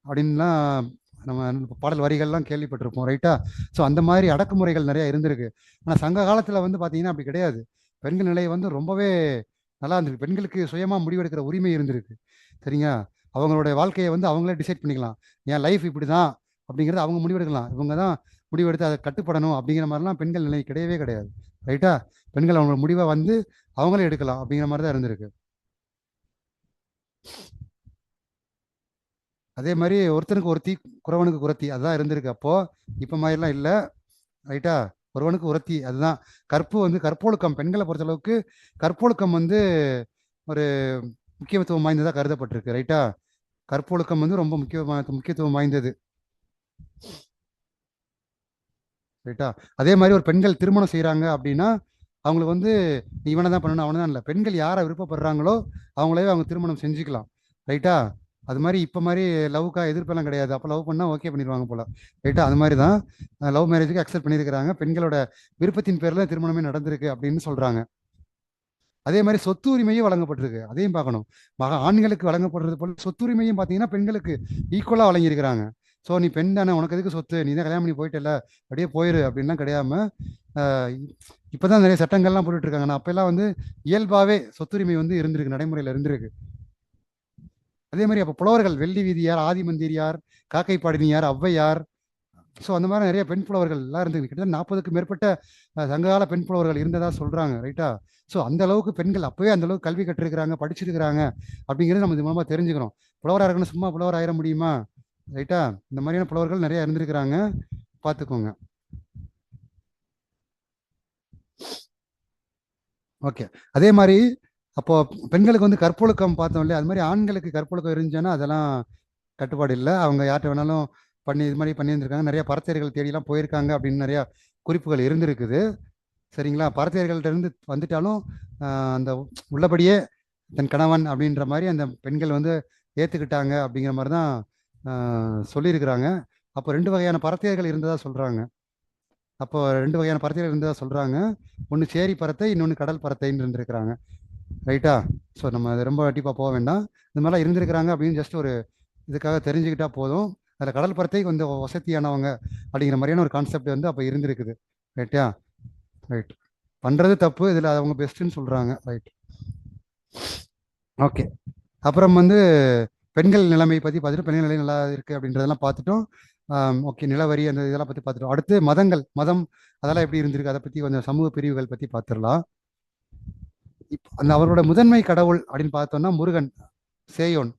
அப்படின்லாம் நம்ம பாடல் வரிகள்லாம் கேள்விப்பட்டிருப்போம். ரைட்டா? ஸோ அந்த மாதிரி அடக்குமுறைகள் நிறையா இருந்திருக்கு. ஆனால் சங்க காலத்தில் வந்து பார்த்தீங்கன்னா அப்படி கிடையாது. பெண்கள் நிலை வந்து ரொம்பவே நல்லா இருந்திருக்கு. பெண்களுக்கு சுயமாக முடிவெடுக்கிற உரிமை இருந்திருக்கு. சரிங்க? அவங்களுடைய வாழ்க்கையை வந்து அவங்களே டிசைட் பண்ணிக்கலாம். என் லைஃப் இப்படி தான் அப்படிங்கிறத அவங்க முடிவெடுக்கலாம். இவங்க தான் முடிவெடுத்து அதை கட்டுப்படணும் அப்படிங்கிற மாதிரிலாம் பெண்கள் நிலை கிடையவே கிடையாது. ரைட்டா? பெண்கள் அவங்க முடிவை வந்து அவங்களே எடுக்கலாம் அப்படிங்கிற மாதிரி தான் இருந்திருக்கு. அதே மாதிரி ஒருத்தனுக்கு ஒருத்தி, குறவனுக்கு குறத்தி, அதுதான் இருந்திருக்கு அப்போ. இப்போ மாதிரிலாம் இல்லை. ரைட்டா? ஒருவனுக்கு ஒருத்தி, அதுதான் கற்பு வந்து கற்பொழுக்கம். பெண்களை பொறுத்தளவுக்கு கற்பொழுக்கம் வந்து ஒரு முக்கியத்துவம் வாய்ந்ததாக கருதப்பட்டிருக்கு. ரைட்டா? கற்பொழுக்கம் வந்து ரொம்ப முக்கியத்துவம் வாய்ந்தது. ரைட்டா? அதே மாதிரி ஒரு பெண்கள் திருமணம் செய்கிறாங்க அப்படின்னா அவங்களுக்கு வந்து நீ இவனை தான் பண்ணணும் அவனை தான் இல்லை, பெண்கள் யாரை விருப்பப்படுறாங்களோ அவங்களே அவங்க திருமணம் செஞ்சுக்கலாம். ரைட்டா? அது மாதிரி இப்போ மாதிரி லவ்க்கா எதிர்ப்பெல்லாம் கிடையாது. அப்போ லவ் பண்ணால் ஓகே பண்ணிடுவாங்க போல. ரைட்டா? அது மாதிரி தான் லவ் மேரேஜுக்கு அக்செப்ட் பண்ணியிருக்கிறாங்க. பெண்களோட விருப்பத்தின் பேரில் திருமணமே நடந்திருக்கு அப்படின்னு சொல்கிறாங்க. அதே மாதிரி சொத்து உரிமையும் வழங்கப்பட்டிருக்கு, அதையும் பார்க்கணும். ஆண்களுக்கு வழங்கப்படுறது போல சொத்து உரிமையும் பார்த்தீங்கன்னா பெண்களுக்கு ஈக்குவலாக வழங்கியிருக்கிறாங்க. ஸோ நீ பெண் தானே, உனக்கு எதுக்கு சொத்து, நீ தான் கல்யாணம் பண்ணி போயிட்டல, அப்படியே போயிரு அப்படின்லாம் கிடையாம இப்போதான் நிறைய சட்டங்கள்லாம் போட்டுட்டு இருக்காங்க. நான் அப்பெல்லாம் வந்து இயல்பாகவே சொத்துரிமை வந்து இருந்திருக்கு, நடைமுறையில் இருந்திருக்கு. அதே மாதிரி அப்போ புலவர்கள் வெள்ளி வீதியார், ஆதிமந்திரியார், காக்கை பாடினியார், ஔவையார், ஸோ அந்த மாதிரி நிறைய பெண் புலவர்கள் எல்லாம் இருந்து கிட்டத்தட்ட 40க்கும் மேற்பட்ட சங்ககால பெண் புலவர்கள் இருந்ததா சொல்றாங்க. ரைட்டா? ஸோ அந்த அளவுக்கு பெண்கள் அப்பவே அந்த அளவுக்கு கல்வி கற்றிருக்கிறாங்க, படிச்சிருக்கிறாங்க அப்படிங்கிறது நம்ம இது மூலமா தெரிஞ்சுக்கிறோம். புலவராக இருக்கணும், சும்மா புலவர் ஆயிட முடியுமா? ரைட்டா? இந்த மாதிரியான புலவர்கள் நிறைய இருந்திருக்கிறாங்க, பார்த்துக்கோங்க. ஓகே. அதே மாதிரி அப்போ பெண்களுக்கு வந்து கற்பொழுக்கம் பார்த்தோம் இல்லையா, அது மாதிரி ஆண்களுக்கு கற்பொழுக்கம் இருந்துச்சுன்னா அதெல்லாம் கட்டுப்பாடு இல்லை. அவங்க யார்கிட்ட வேணாலும் பண்ணி இது மாதிரி பண்ணியிருந்திருக்காங்க. நிறைய பரத்தையர்கள் தேடிலாம் போயிருக்காங்க அப்படின்னு நிறையா குறிப்புகள் இருந்திருக்குது. சரிங்களா? பரத்தையர்கள்ட்ட இருந்து வந்துட்டாலும் அந்த உள்ளபடியே தன் கணவன் அப்படின்ற மாதிரி அந்த பெண்கள் வந்து ஏற்றுக்கிட்டாங்க அப்படிங்கிற மாதிரி தான் சொல்லியிருக்கிறாங்க. அப்போ 2 வகையான பரத்தையர்கள் இருந்ததா சொல்கிறாங்க. அப்போ 2 வகையான பரத்தையர்கள் இருந்ததா சொல்கிறாங்க. ஒன்று சேரி பரத்தை, இன்னொன்று கடல் பரத்தைன்னு இருந்திருக்கிறாங்க. ரைட்டா? ஸோ நம்ம அது ரொம்ப டீப்பாக போக வேண்டாம். இந்த மாதிரிலாம் இருந்திருக்கிறாங்க அப்படின்னு ஜஸ்ட் ஒரு இதுக்காக தெரிஞ்சுக்கிட்டா போதும். அதில் கடல் பரத்தை கொஞ்சம் வசதியானவங்க அப்படிங்கிற மாதிரியான ஒரு கான்செப்ட் வந்து அப்போ இருந்திருக்குது. ரைட்டா? ரைட். பண்ணுறது தப்பு, இதில் அவங்க பெஸ்ட்டுன்னு சொல்கிறாங்க. ரைட். ஓகே. அப்புறம் வந்து பெண்கள் நிலைமை பற்றி பார்த்துட்டு, பெண்கள் நிலை நல்லா இருக்குது அப்படின்றதெல்லாம் பார்த்துட்டோம். ஓகே, நிலவரி அந்த இதெல்லாம் பற்றி பார்த்துட்டோம். அடுத்து மதம் அதெல்லாம் எப்படி இருந்திருக்கு, அதை பற்றி கொஞ்சம் சமூக பிரிவுகள் பற்றி பார்த்துடலாம். இப்போ அந்த அவரோட முதன்மை கடவுள் அப்படின்னு பார்த்தோம்னா முருகன், சேயோன்,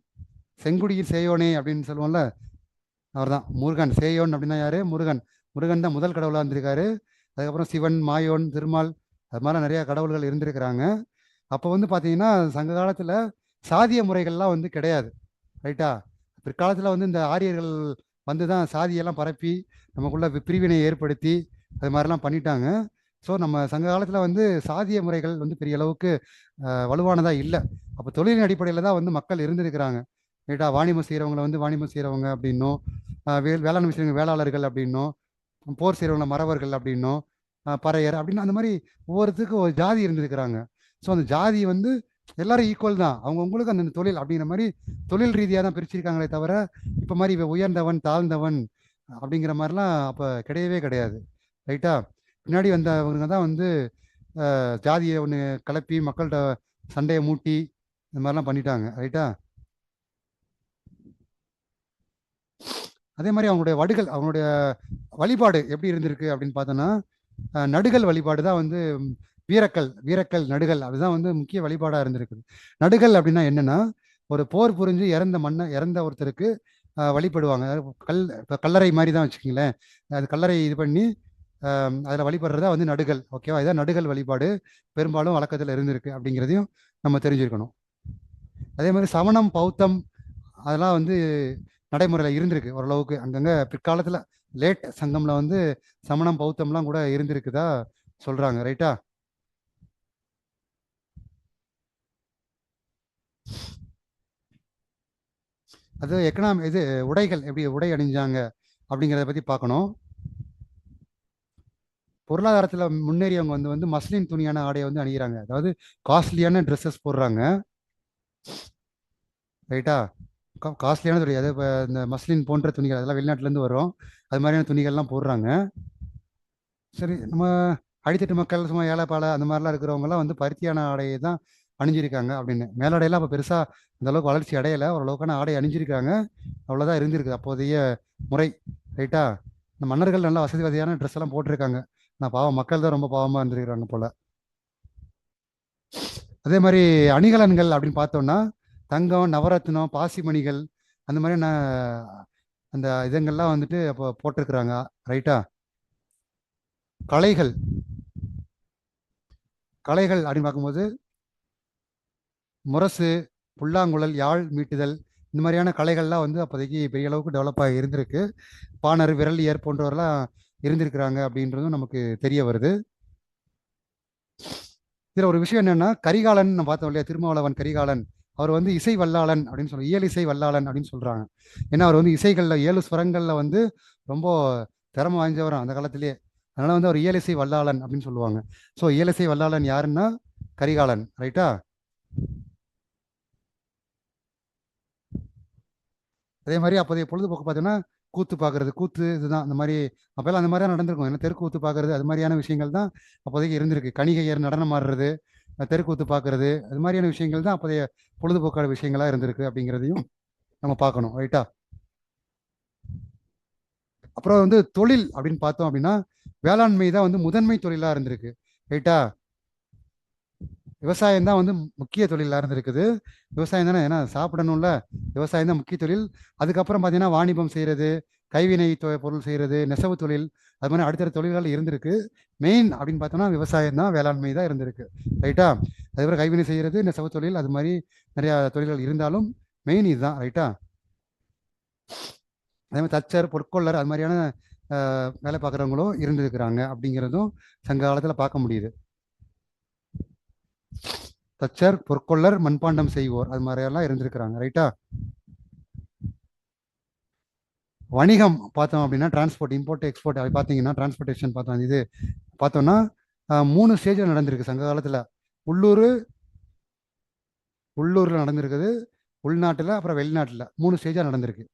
செங்குடியில் சேயோனே அப்படின்னு சொல்லுவோம்ல, அவர் தான் முருகன். சேயோன் அப்படின்னா யாரு? முருகன். முருகன் தான் முதல் கடவுளாக இருந்திருக்காரு. அதுக்கப்புறம் சிவன், மாயோன், திருமால், அது மாதிரி நிறைய கடவுள்கள் இருந்திருக்கிறாங்க. அப்போ வந்து பார்த்தீங்கன்னா சங்க காலத்தில் சாதிய முறைகள்லாம் வந்து கிடையாது. ரைட்டா? பிற்காலத்தில் வந்து இந்த ஆரியர்கள் வந்து தான் சாதியெல்லாம் பரப்பி நமக்குள்ள பிரிவினை ஏற்படுத்தி அது மாதிரிலாம் பண்ணிட்டாங்க. ஸோ நம்ம சங்க காலத்தில் வந்து சாதிய முறைகள் வந்து பெரிய அளவுக்கு வலுவானதாக இல்லை. அப்போ தொழிலின் அடிப்படையில் தான் வந்து மக்கள் இருந்திருக்கிறாங்க. ரைட்டா? வாணிபம் செய்கிறவங்களை வந்து வாணிபம் செய்கிறவங்க அப்படின்னும், வேளாண்மை செய்கிறவங்க வேளாளர்கள் அப்படின்னும், போர் செய்கிறவங்கள மறவர்கள் அப்படின்னும், பறையர் அப்படின்னு அந்த மாதிரி ஒவ்வொருத்துக்கும் ஒரு ஜாதி இருந்திருக்கிறாங்க. ஸோ அந்த ஜாதி வந்து எல்லாரும் ஈக்குவல் தான், அவங்கவுங்களுக்கு அந்த தொழில் அப்படிங்கிற மாதிரி தொழில் ரீதியாக தான் பிரிச்சிருக்காங்களே தவிர இப்போ மாதிரி உயர்ந்தவன் தாழ்ந்தவன் அப்படிங்கிற மாதிரிலாம் அப்போ கிடையவே கிடையாது. ரைட்டா? பின்னாடி வந்தவங்க தான் வந்து ஜாதியை ஒன்று கிளப்பி மக்கள்கிட்ட சண்டையை மூட்டி இந்த மாதிரிலாம் பண்ணிட்டாங்க. ரைட்டா? அதே மாதிரி அவங்களுடைய அவங்களுடைய வழிபாடு எப்படி இருந்திருக்கு அப்படின்னு பார்த்தோன்னா, நடுகள் வழிபாடு தான் வந்து வீரக்கல் நடுகள், அதுதான் வந்து முக்கிய வழிபாடாக இருந்திருக்குது. நடுகள் அப்படின்னா என்னன்னா, ஒரு போர் புரிஞ்சு இறந்த ஒருத்தருக்கு வழிபடுவாங்க. இப்போ கல்லறை மாதிரி தான் வச்சுக்கிங்களேன். அது கல்லறை இது பண்ணி அதில் வழிபடுறதா வந்து நடுகள். ஓகேவா? இதான் நடுகள் வழிபாடு பெரும்பாலும் வழக்கத்தில் இருந்திருக்கு அப்படிங்கிறதையும் நம்ம தெரிஞ்சுக்கணும். அதே மாதிரி சமணம், பௌத்தம் அதெல்லாம் வந்து நடைமுறையில் இருந்திருக்கு ஓரளவுக்கு. அங்கங்கே பிற்காலத்தில் லேட் சங்கம்ல வந்து சமணம், பௌத்தம்லாம் கூட இருந்திருக்குதா சொல்கிறாங்க. ரைட்டா? அது இது உடைகள் எப்படி உடை அணிஞ்சாங்க அப்படிங்கிறத பற்றி பார்க்கணும். பொருளாதாரத்தில் முன்னேறியவங்க வந்து மஸ்லின் துணியான ஆடையை வந்து அணிகிறாங்க, அதாவது காஸ்ட்லியான ட்ரெஸ்ஸஸ் போடுறாங்க. ரைட்டா? காஸ்ட்லியான துணி, அதாவது இப்போ இந்த மஸ்லின் போன்ற துணிகள் அதெல்லாம் வெளிநாட்டிலேருந்து வரும், அது மாதிரியான துணிகள்லாம் போடுறாங்க. சரி, நம்ம அடித்தட்டு மக்கள் சும்மா ஏழைப்பாலை அந்த மாதிரிலாம் இருக்கிறவங்கலாம் வந்து பருத்தியான ஆடையை தான் அணிஞ்சிருக்காங்க அப்படின்னு. மேலாடையெல்லாம் அப்போ பெருசாக அந்த அளவுக்கு வளர்ச்சி அடையலை, ஓரளவுக்கான ஆடை அணிஞ்சிருக்காங்க, அவ்வளோதான் இருந்திருக்குது அப்போதைய முறை. ரைட்டா? இந்த மன்னர்கள் நல்லா வசதி வசதியான ட்ரெஸ் எல்லாம் போட்டிருக்காங்க. நான் பாவம், மக்கள் தான் ரொம்ப பாவமாக இருந்திருக்கிறாங்க போல. அதே மாதிரி அணிகலன்கள் அப்படின்னு பார்த்தோம்னா தங்கம், நவரத்னம், பாசிமணிகள் அந்த மாதிரி அந்த இதங்கள்லாம் வந்துட்டு அப்போ போட்டிருக்கிறாங்க. ரைட்டா? கலைகள் அப்படின்னு பார்க்கும்போது முரசு, புல்லாங்குழல், யாழ் மீட்டுதல் இந்த மாதிரியான கலைகள்லாம் வந்து அப்போதைக்கு பெரிய அளவுக்கு டெவலப் ஆகி இருந்திருக்கு. பாணர், விரலியர் போன்றவரெல்லாம் இருந்திருக்கிறாங்க அப்படின்றதும் நமக்கு தெரிய வருது. இதுல ஒரு விஷயம் என்னன்னா, கரிகாலன் நம்ம பார்த்தோம் இல்லையா, திருமாவளவன் கரிகாலன். அவர் வந்து இசை வல்லாளன் அப்படின்னு சொல்லுவாங்க, இயல் இசை வல்லாளன் அப்படின்னு சொல்றாங்க. ஏன்னா அவர் வந்து இசைகள்ல 7 ஸ்வரங்கள்ல வந்து ரொம்ப திறமை வாய்ந்தவர் அந்த காலத்திலேயே. அதனால வந்து அவர் இயலிசை வல்லாளன் அப்படின்னு சொல்லுவாங்க. ஸோ இயலிசை வல்லாளன் யாருன்னா கரிகாலன், ரைட்டா? அதே மாதிரி அப்போதைய பொழுதுபோக்கு பார்த்தீங்கன்னா கூத்து பார்க்கறது, கூத்து இதுதான். அந்த மாதிரி அப்போல்லாம் அந்த மாதிரி தான் நடந்திருக்கும். ஏன்னா தெருக்கூத்து பார்க்கறது அது மாதிரியான விஷயங்கள் தான் அப்போதைக்கு இருந்திருக்கு. கணிகையர் நடனம் ஆடுறது, தெருக்கூத்து பார்க்கறது, அது மாதிரியான விஷயங்கள் தான் அப்போதைய பொழுதுபோக்கான விஷயங்களா இருந்திருக்கு அப்படிங்கிறதையும் நம்ம பார்க்கணும், ரைட்டா? அப்புறம் வந்து தொழில் அப்படின்னு பார்த்தோம் அப்படின்னா வேளாண்மை தான் வந்து முதன்மை தொழிலா இருந்திருக்கு, ரைட்டா? விவசாயம் தான் வந்து முக்கிய தொழிலாக இருந்திருக்குது. விவசாயம் தானே, ஏன்னா சாப்பிடணும்ல, விவசாயம் தான் முக்கிய தொழில். அதுக்கப்புறம் பார்த்தீங்கன்னா வாணிபம் செய்கிறது, கைவினை பொருள் செய்கிறது, நெசவு தொழில், அது மாதிரி அடுத்தடுத்த தொழில்கள் இருந்திருக்கு. மெயின் அப்படின்னு பார்த்தோம்னா விவசாயம் தான், வேளாண்மை தான் இருந்திருக்கு, ரைட்டா? அதுக்கப்புறம் கைவினை செய்கிறது, நெசவு தொழில், அது மாதிரி நிறையா தொழில்கள் இருந்தாலும் மெயின் இதுதான், ரைட்டா? அதே மாதிரி தச்சர், பொற்கொள்ளர், அது மாதிரியான வேலை பார்க்குறவங்களும் இருந்திருக்கிறாங்க அப்படிங்கிறதும் சங்க காலத்தில் பார்க்க முடியுது. தச்சர், பொற்கொள்ளர், மண்பாண்டம் செய்வோர், அது மாதிரியெல்லாம் இருந்திருக்கிறாங்க, ரைட்டா? வணிகம் பார்த்தோம் அப்படின்னா டிரான்ஸ்போர்ட், இம்போர்ட் எக்ஸ்போர்ட், அது பார்த்தீங்கன்னா டிரான்ஸ்போர்ட்டேஷன் பார்த்தோம். இது பார்த்தோம்னா 3 ஸ்டேஜில் நடந்திருக்கு சங்க காலத்தில். உள்ளூர், உள்ளூரில் நடந்திருக்குது, உள்நாட்டில், அப்புறம் வெளிநாட்டில் 3 ஸ்டேஜாக நடந்திருக்கு.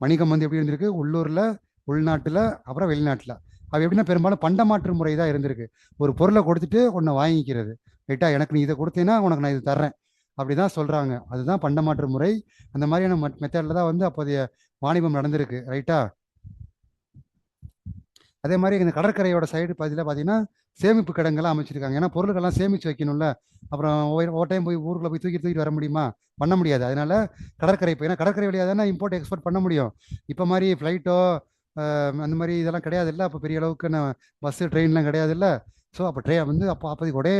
வணிகம் வந்து எப்படி இருந்திருக்கு, உள்ளூரில், உள்நாட்டில், அப்புறம் வெளிநாட்டில். அது எப்படின்னா பெரும்பாலும் பண்டமாற்று முறை தான் இருந்திருக்கு. ஒரு பொருளை கொடுத்துட்டு ஒன்றை வாங்கிக்கிறது, ரைட்டா? எனக்கு நீ இதை கொடுத்தீங்கன்னா உனக்கு நான் இது தர்றேன், அப்படிதான் சொல்றாங்க. அதுதான் பண்டமாற்று முறை. அந்த மாதிரியான மெத்தடில் தான் வந்து அப்போதைய வாணிபம் நடந்திருக்கு, ரைட்டா? அதே மாதிரி இந்த கடற்கரையோட சைடு பகுதியில் பார்த்தீங்கன்னா சேமிப்பு கிடங்கெல்லாம் அமைச்சிருக்காங்க. ஏன்னா பொருட்கள்லாம் சேமித்து வைக்கணும்ல. அப்புறம் ஒவ்வொரு டைம் போய் ஊருக்குள்ள போய் தூக்கிட்டு வர முடியுமா? பண்ண முடியாது. அதனால கடற்கரை போய், ஏன்னா கடற்கரை வழியாக தானே இம்போர்ட் எக்ஸ்போர்ட் பண்ண முடியும். இப்போ மாதிரி ஃப்ளைட்டோ அந்த மாதிரி இதெல்லாம் கிடையாது இல்லை. அப்போ பெரிய அளவுக்கு நான் பஸ்ஸு ட்ரெயின்லாம் கிடையாது இல்லை. ஸோ அப்போ வந்து அப்போதைக்கு ஒரே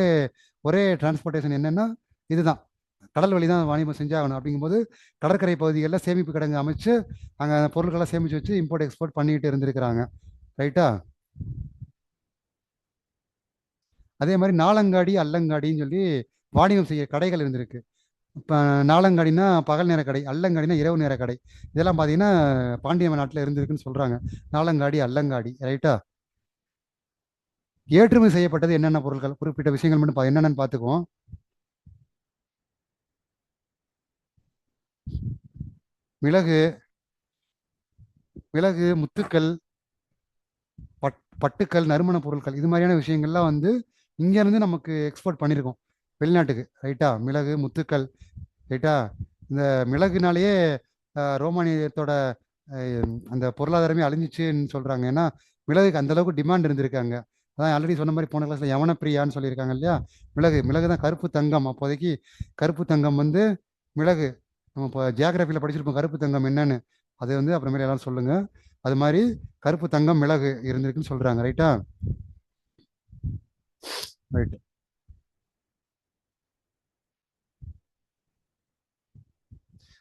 ஒரே டிரான்ஸ்போர்ட்டேஷன் என்னென்னா இதுதான், கடல் வழி தான் வாணிபம் செஞ்சாகணும். அப்படிங்கும்போது கடற்கரை பகுதிகளில் சேமிப்பு கிடங்கு அமைச்சு அங்கே பொருட்களை சேமித்து வச்சு இம்போர்ட் எக்ஸ்போர்ட் பண்ணிட்டு இருந்திருக்கிறாங்க, ரைட்டா? அதே மாதிரி நாலங்காடி, அல்லங்காடின்னு சொல்லி வாணிபம் செய்ய கடைகள் இருந்திருக்கு. இப்போ நாலங்காடினா பகல் நேர கடை, அல்லங்காடினா இரவு நேர கடை. இதெல்லாம் பார்த்தீங்கன்னா பாண்டிய நாட்டில் இருந்திருக்குன்னு சொல்றாங்க. நாலங்காடி, அல்லங்காடி, ரைட்டா? ஏற்றுமதி செய்யப்பட்டது என்னென்ன பொருட்கள், குறிப்பிட்ட விஷயங்கள் மட்டும் என்னென்னு பார்த்துக்குவோம். மிளகு, மிளகு, முத்துக்கள், பட்டுக்கள், நறுமண பொருட்கள், இது மாதிரியான விஷயங்கள்லாம் வந்து இங்கேருந்து நமக்கு எக்ஸ்போர்ட் பண்ணியிருக்கோம் வெளிநாட்டுக்கு, ரைட்டா? மிளகு, முத்துக்கள், ரைட்டா? இந்த மிளகுனாலேயே ரோமானியத்தோட அந்த பொருளாதாரமே அழிஞ்சிச்சுன்னு சொல்றாங்க. ஏன்னா மிளகுக்கு அந்த அளவுக்கு டிமாண்ட் இருந்திருக்காங்க. அதான் ஆல்ரெடி சொன்ன மாதிரி போன கிளாஸ்ல யவனப்பிரியான்னு சொல்லியிருக்காங்க இல்லையா? மிளகு, மிளகு தான் கருப்பு தங்கம். அப்போதைக்கு கருப்பு தங்கம் வந்து மிளகு. நம்ம இப்போ ஜியாகிரபியில் படிச்சிருப்போம் கருப்பு தங்கம் என்னன்னு. அது வந்து அப்புறமேல எல்லாரும் சொல்லுங்க. அது மாதிரி கருப்பு தங்கம், மிளகு இருந்திருக்குன்னு சொல்றாங்க, ரைட்டா? ரைட்.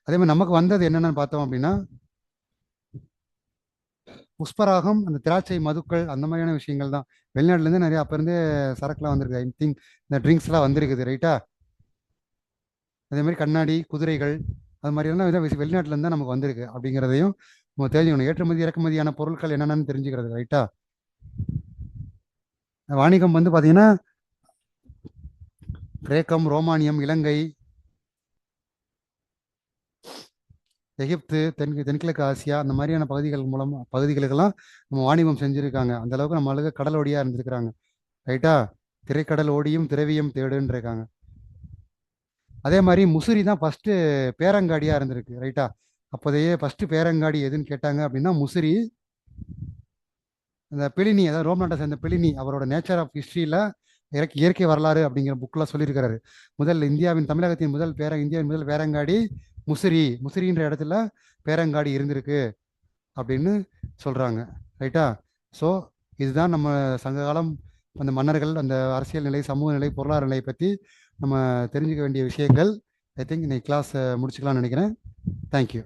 அதே மாதிரி நமக்கு வந்தது என்னென்னு பார்த்தோம் அப்படின்னா புஷ்பராகம், அந்த திராட்சை மதுக்கள், அந்த மாதிரியான விஷயங்கள் தான். வெளிநாட்டுலேருந்து நிறைய அப்போ இருந்தே சரக்குலாம் வந்திருக்கு. ஐ திங்க் இந்த ட்ரிங்க்ஸ்லாம் வந்திருக்குது, ரைட்டா? அதே மாதிரி கண்ணாடி, குதிரைகள், அது மாதிரியான வெளிநாட்டிலேருந்து தான் நமக்கு வந்திருக்கு அப்படிங்கிறதையும் நம்ம தெரிஞ்சுக்கணும். ஏற்றுமதி இறக்குமதியான பொருட்கள் என்னென்னு தெரிஞ்சுக்கிறது, ரைட்டா? வாணிகம் வந்து பார்த்தீங்கன்னா கிரேக்கம், ரோமானியம், இலங்கை, எகிப்து, தென்கிழக்கு ஆசியா, அந்த மாதிரியான பகுதிகளுக்கெல்லாம் நம்ம வாணிபம் செஞ்சுருக்காங்க. அந்த அளவுக்கு நம்ம ஆளுங்க கடல் ஓடியா இருந்திருக்கிறாங்க, ரைட்டா? திரைக்கடல் ஓடியும் திரவியம் தேடுன்னு இருக்காங்க. அதே மாதிரி முசிறி தான் ஃபர்ஸ்ட் பேரங்காடியா இருந்திருக்கு, ரைட்டா? அப்போதையே ஃபர்ஸ்ட் பேரங்காடி எதுன்னு கேட்டாங்க அப்படின்னா முசிறி. அந்த பிளினி, அதாவது ரோம் நாட்டை சேர்ந்த பிளினி, அவரோட நேச்சர் ஆஃப் ஹிஸ்டரியில இயற்கை வரலாறு அப்படிங்கிற புக்கில் சொல்லியிருக்கிறாரு. இந்தியாவின் முதல் பேரங்காடி முசிறி, முசிறின்ற இடத்துல பேரங்காடி இருந்திருக்கு அப்படின்னு சொல்றாங்க, ரைட்டா? ஸோ இதுதான் நம்ம சங்ககாலம் அந்த மன்னர்கள், அந்த அரசியல் நிலை, சமூக நிலை, பொருளாதார நிலையை பற்றி நம்ம தெரிஞ்சுக்க வேண்டிய விஷயங்கள். ஐ திங்க் இன்னைக்கு கிளாஸ் முடிச்சுக்கலாம்னு நினைக்கிறேன். தேங்க்யூ.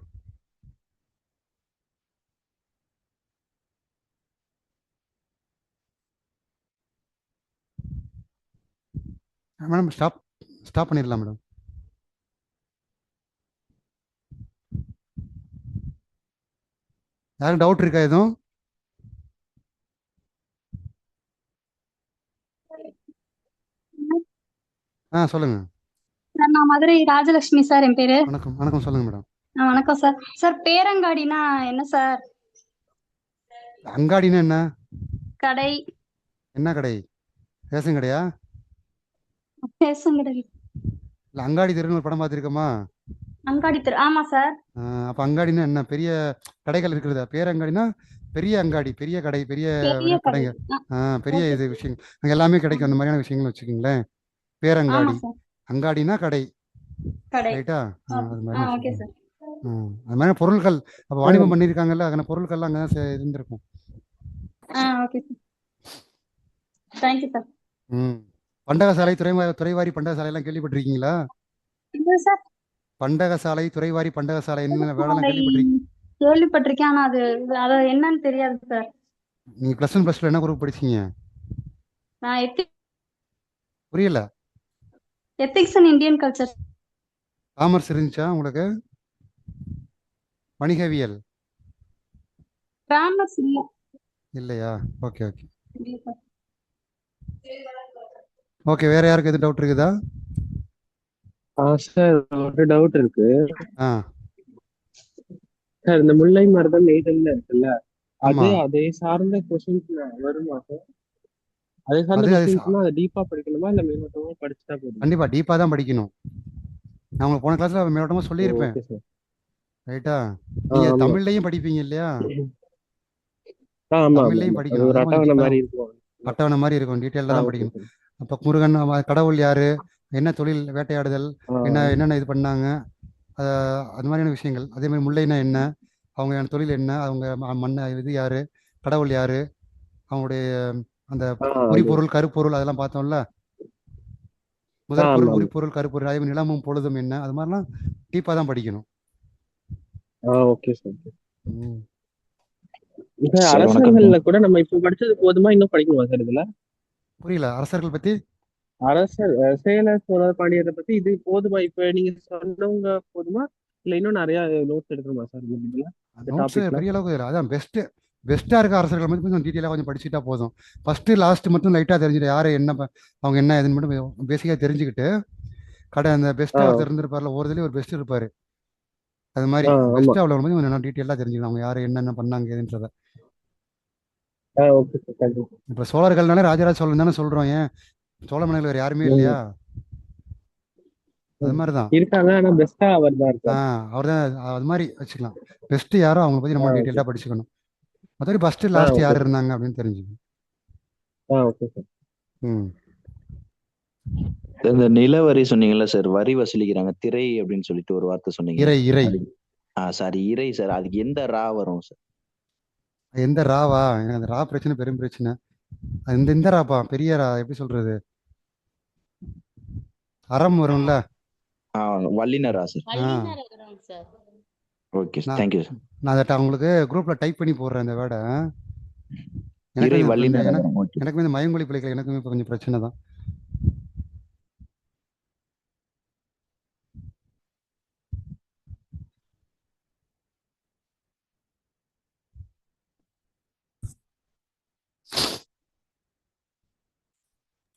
மேடம் ஸ்டாப் ஸ்டாப் பண்ணிடலாம் மேடம். யாரும் டவுட் இருக்கா எதுவும்? சொல்லுங்க. சார் நான் மதுரை ராஜலட்சுமி சார் என் பேரு. வணக்கம் வணக்கம், சொல்லுங்க மேடம். வணக்கம் சார். சார் பேரங்காடினா என்ன சார்? அங்காடின்னா என்ன? கடை. என்ன கடை? ரேஷன் கடையா? ரேஷன் கடை. இல்லை, அங்காடி தெருன்னு ஒரு படம் பார்த்துருக்கோமா? அங்காடி தெரு. ஆமா சார். அப்போ அங்காடின்னா என்ன? பெரிய கடைகள் இருக்கிறதா? பேரங்காடினா பெரிய அங்காடி, பெரிய கடை, பெரிய பெரிய கடை. கடைங்க. பெரிய இது விஷயம் அங்கே எல்லாமே கிடைக்கும், அந்த மாதிரியான விஷயங்கள் வச்சுக்கோங்களேன். பேரங்காடி. ஆமா சார். அங்காடினா கடை. கடை. ரைட்டா? அது மாதிரி ஓகே வச்சுக்கோங்க. சார். அது மாதிரி பொருட்கள் அப்போ வாணிபம் பண்ணியிருக்காங்கல்ல, அங்கே பொருட்கள்லாம் அங்கே தான் இருந்திருக்கும். Okay sir. Thank you sir. பண்டகசாலை, துறைவாரி பண்டகசாலையெல்லாம் கேள்விப்பட்டிருக்கீங்களா? இல்லை சார். பண்டகசாலை, துறைவாரி பண்டகசாலை என்ன வேலைலாம் கேள்விப்பட்டிருக்கீங்க? கேள்விப்பட்டிருக்கேன், ஆனா அது என்னன்னு தெரியாது சார். நீங்க +1 +2 என்ன குரூப் படிச்சீங்க? நான் புரியல. Ethics and Indian culture. Commerce இருந்துச்சா உங்களுக்கு? வணிகவியல் காமர்ஸ் இல்ல. இல்லையா? ஓகே ஓகே இல்ல சார். ஓகே. வேற யாருக்கு எதுவும் டவுட் இருக்குதா? சார் ஒரு டவுட் இருக்கு ஆ சார். இந்த முல்லை மருதம் நெய்தல்ல இருக்குல்ல, ஆமா. அதே சார்ந்த கொஸ்டின்ஸ் வருமா சார்? அதே சார்ந்த அது கொஸ்டின்ஸ்னா அதை டீப்பா படிக்கணுமா இல்ல மேலோட்டமா படிச்சுட்டா போதும்? கண்டிப்பா டீப்பா தான் படிக்கணும். நான் உங்களுக்கு போன கிளாஸ்ல மேலோட்டமா சொல்லியிருப்பேன். Okay sir. ரைட்டா? நீங்க ஆமா. தமிழ்லையும் படிப்பீங்க இல்லையா? ஆமா ஆமா தமிழ்லையும் அது படிக்கணும். ஒரு அதான் கொஞ்சம் அட்டவணை டீப்பா மாதிரி தான், இருக்கும். அட்டவணை மாதிரி இருக்கும். டீட்டெயிலாக தான் ஓகே படிக்கணும். சார். அப்போ முருகன் கடவுள் யாரு, என்ன தொழில், வேட்டையாடுதல், என்னென்ன இது பண்ணாங்க, அது மாதிரியான விஷயங்கள். அதே மாதிரி முல்லைனா என்ன, அவங்க தொழில் என்ன, அவங்க மண்ண இது யாரு, கடவுள் யாரு, அவங்களுடைய அந்த அது உரிபொருள் கருப்பொருள் அதெல்லாம் பார்த்தோம்ல. முதல் ஆமா பொருள், ஆமா. உரிபொருள், கருப்பொருள், அதே மாதிரி நிலமும் பொழுதும் என்ன, அது மாதிரிலாம் டீப்பாக தான் படிக்கணும். Okay sir. ம். இப்ப சார் வணக்கம். அரசர்கள்ல கூட நம்ம இப்ப படிச்சது போதுமா, இன்னும் படிக்கணுமா சார் இதுல? புரியல, அரசர்கள் பத்தி? அரசர் சேலர், சோழர், பாண்டியரை பத்தி இது போதுமா? இப்ப நீங்க சொன்னவங்க போதுமா இல்ல இன்னும் நிறைய நோட்ஸ் எடுக்கணுமா சார் இந்த நோட்ஸ் டாபிக்ல? பெரிய அளவுக்கு இல்லை. அதான் பெஸ்ட்டாக இருக்க அரசர்கள் மட்டும் கொஞ்சம் டீட்டெயிலாக கொஞ்சம் படிச்சுட்டா போதும். ஃபஸ்ட்டு லாஸ்ட் மட்டும் லைட்டாக தெரிஞ்சுட்டு யார் என்ன அவங்க என்ன இதுன்னு மட்டும் பேசிக்காக தெரிஞ்சுக்கிட்டு அந்த பெஸ்ட்டாக ஒருத்தர் இருந்திருப்பார்ல, ஒரு இதுலேயும் ஒரு பெஸ்ட் இருப்பார். அது மாதிரி ஆமா. பெஸ்ட்டாக அவ்வளோ வந்து கொஞ்சம் டீட்டெயிலாக தெரிஞ்சுக்கலாம் அவங்க யார் என்னென்ன பண்ணாங்க ஏதுன்றதை. Okay sir. தேங்க்யூ. இப்போ சோழர்கள்னாலே ராஜராஜ சோழன் தானே சொல்கிறோம். ஏன் சோழ மன்னர்கள் வேறு யாருமே இல்லையா? அது மாதிரி தான். இருக்காங்க, ஆனா பெஸ்டா அவர் தான் இருக்காரு. அவர் தான். அது மாதிரி வச்சுக்கலாம். பெஸ்ட்டு யாரோ அவங்கள பற்றி நம்ம ஓகே. டீட்டெயிலாக படிச்சுக்கணும். மற்றபடி ஃபஸ்ட்டு ஆ லாஸ்ட் ஓகே யார் சார். இருந்தாங்க அப்படின்னு தெரிஞ்சுக்கணும். Okay sir. ம் இந்த நிலவரி சொன்னீங்கல்ல சார், வரி வசூலிக்கிறாங்க திரை அப்படின்னு சொல்லிட்டு ஒரு வார்த்தை சொன்னீங்க. இறை சாரி, இறை சார். அதுக்கு எந்த ரா வரும் சார்? எந்த ராவா? எனக்கு அந்த ரா பிரச்சனை பெரும் பிரச்சனை. இந்த ராப்பா, பெரிய ரா எப்படி சொல்றது, அறம் வரும்ல. வல்லினரா sir? Okay sir, thank you sir. நான் அதை அவங்களுக்கு குரூப்ல டைப் பண்ணி போடுறேன் இந்த வேர்டை. இறை எனக்கு வல்லினர். எனக்குமே இந்த மயங்கொழி பிள்ளைகள் எனக்குமே இப்போ கொஞ்சம் பிரச்சனை தான்.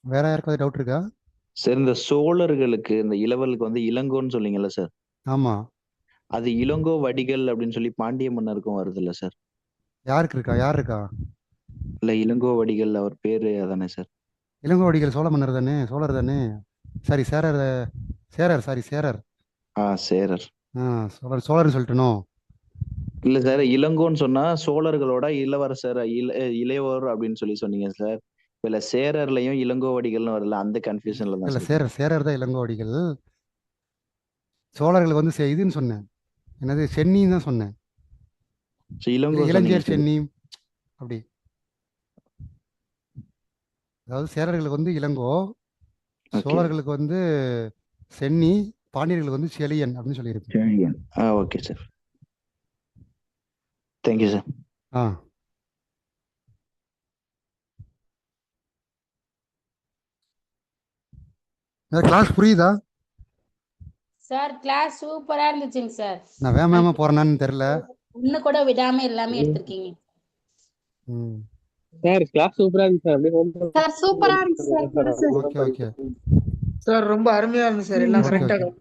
வேற யாருக்காவது டவுட் இருக்கா? சார் இந்த சோழர்களுக்கு, இந்த இளவலுக்கு வந்து இளங்கோன்னு சொன்னீங்கல்ல சார், ஆமா. அது இளங்கோ வடிகள் அப்படின்னு சொல்லி பாண்டிய மன்னருக்கும் வருது இல்ல சார்? யாருக்கு இருக்கா? யார் இருக்கா? இல்ல, இளங்கோ வடிகள் அவர் பேரு அதானே சார்? இளங்கோவடிகள் சோழ மன்னர் தானே, சோழர் தானே. சாரி சேரர், சாரி சேரர். சேரர். சோழர்னு சொல்லிட்டனோ? இல்ல சார், இளங்கோன்னு சொன்னா சோழர்களோட இளவரசர், இளையவர் அப்படின்னு சொல்லி சொன்னீங்க சார். இல்ல சேரர்லயும் இளங்கோவடிகள்னு வரல, அந்த கன்ஃபியூஷன்ல தான் இல்ல, சார். சேரர் தான் இளங்கோவடிகள். சோழர்களுக்கு வந்து இதுன்னு சொன்னேன், என்னது சென்னின்னு தான் சொன்னேன். இளங்கோ இளஞ்சேர் சென்னி அப்படி. அதாவது சேரர்களுக்கு வந்து இளங்கோ, சோழர்களுக்கு வந்து சென்னி, பாண்டியர்களுக்கு வந்து செலியன் அப்படின்னு சொல்லியிருப்பேன். Okay sir, thank you sir. ஆ. கிளாஸ் புரியுதா? சார் கிளாஸ் சூப்பரா இருந்துச்சுங்க சார். நான் வேகமா போறேனான்னு தெரியல. இன்னும் கூட விடாம எல்லாமே எடுத்திருக்கீங்க. ம். சார் கிளாஸ் சூப்பரா இருந்துச்சு சார். அப்படியே homework சார் சூப்பரா இருந்துச்சு sir class. Okay okay sir ரொம்ப அருமையா இருந்துச்சு சார் எல்லாம் ஓகே கரெக்டா ஓகே.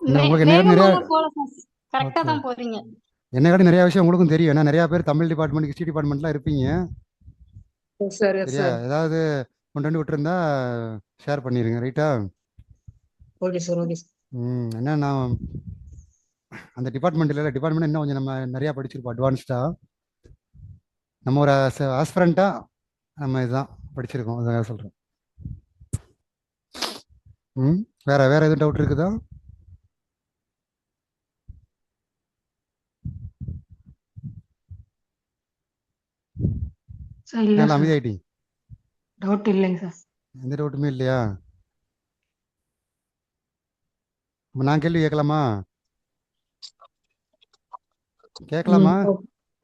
என்ன உங்களுக்கு நிறைய வேகமா போல சார், கரெக்டா ஓகே. தான் போறீங்க. என்னை விட நிறைய விஷயம் உங்களுக்கும் தெரியும். ஏன்னா நிறைய பேர் தமிழ் டிபார்ட்மெண்ட் ஹிஸ்ட்ரி டிபார்ட்மெண்ட்லாம் இருப்பீங்க. சார். எஸ் சரியா? சார். ஏதாவது ஒன்று ரெண்டு விட்டுருந்தா ஷேர் பண்ணிடுங்க. ரைட்டா? Okay sir. Okay sir. என்ன நான் அந்த டிபார்ட்மெண்ட் இன்னும் கொஞ்சம் நம்ம நிறையா படிச்சிருப்போம் அட்வான்ஸ்டாக. நம்ம ஒரு ஆஸ்பிரண்ட்டாக நம்ம இதுதான் படிச்சிருக்கோம். அதான் சொல்கிறேன். வேற எதுவும் டவுட் இருக்குதா? சார் இல்ல நல்லா சார். அமைதியாயிட்டீங்க. டவுட் இல்லைங்க சார். எந்த டவுட்டுமே இல்லையா? அப்ப நான் கேள்வி கேட்கலாமா? கேட்கலாமா?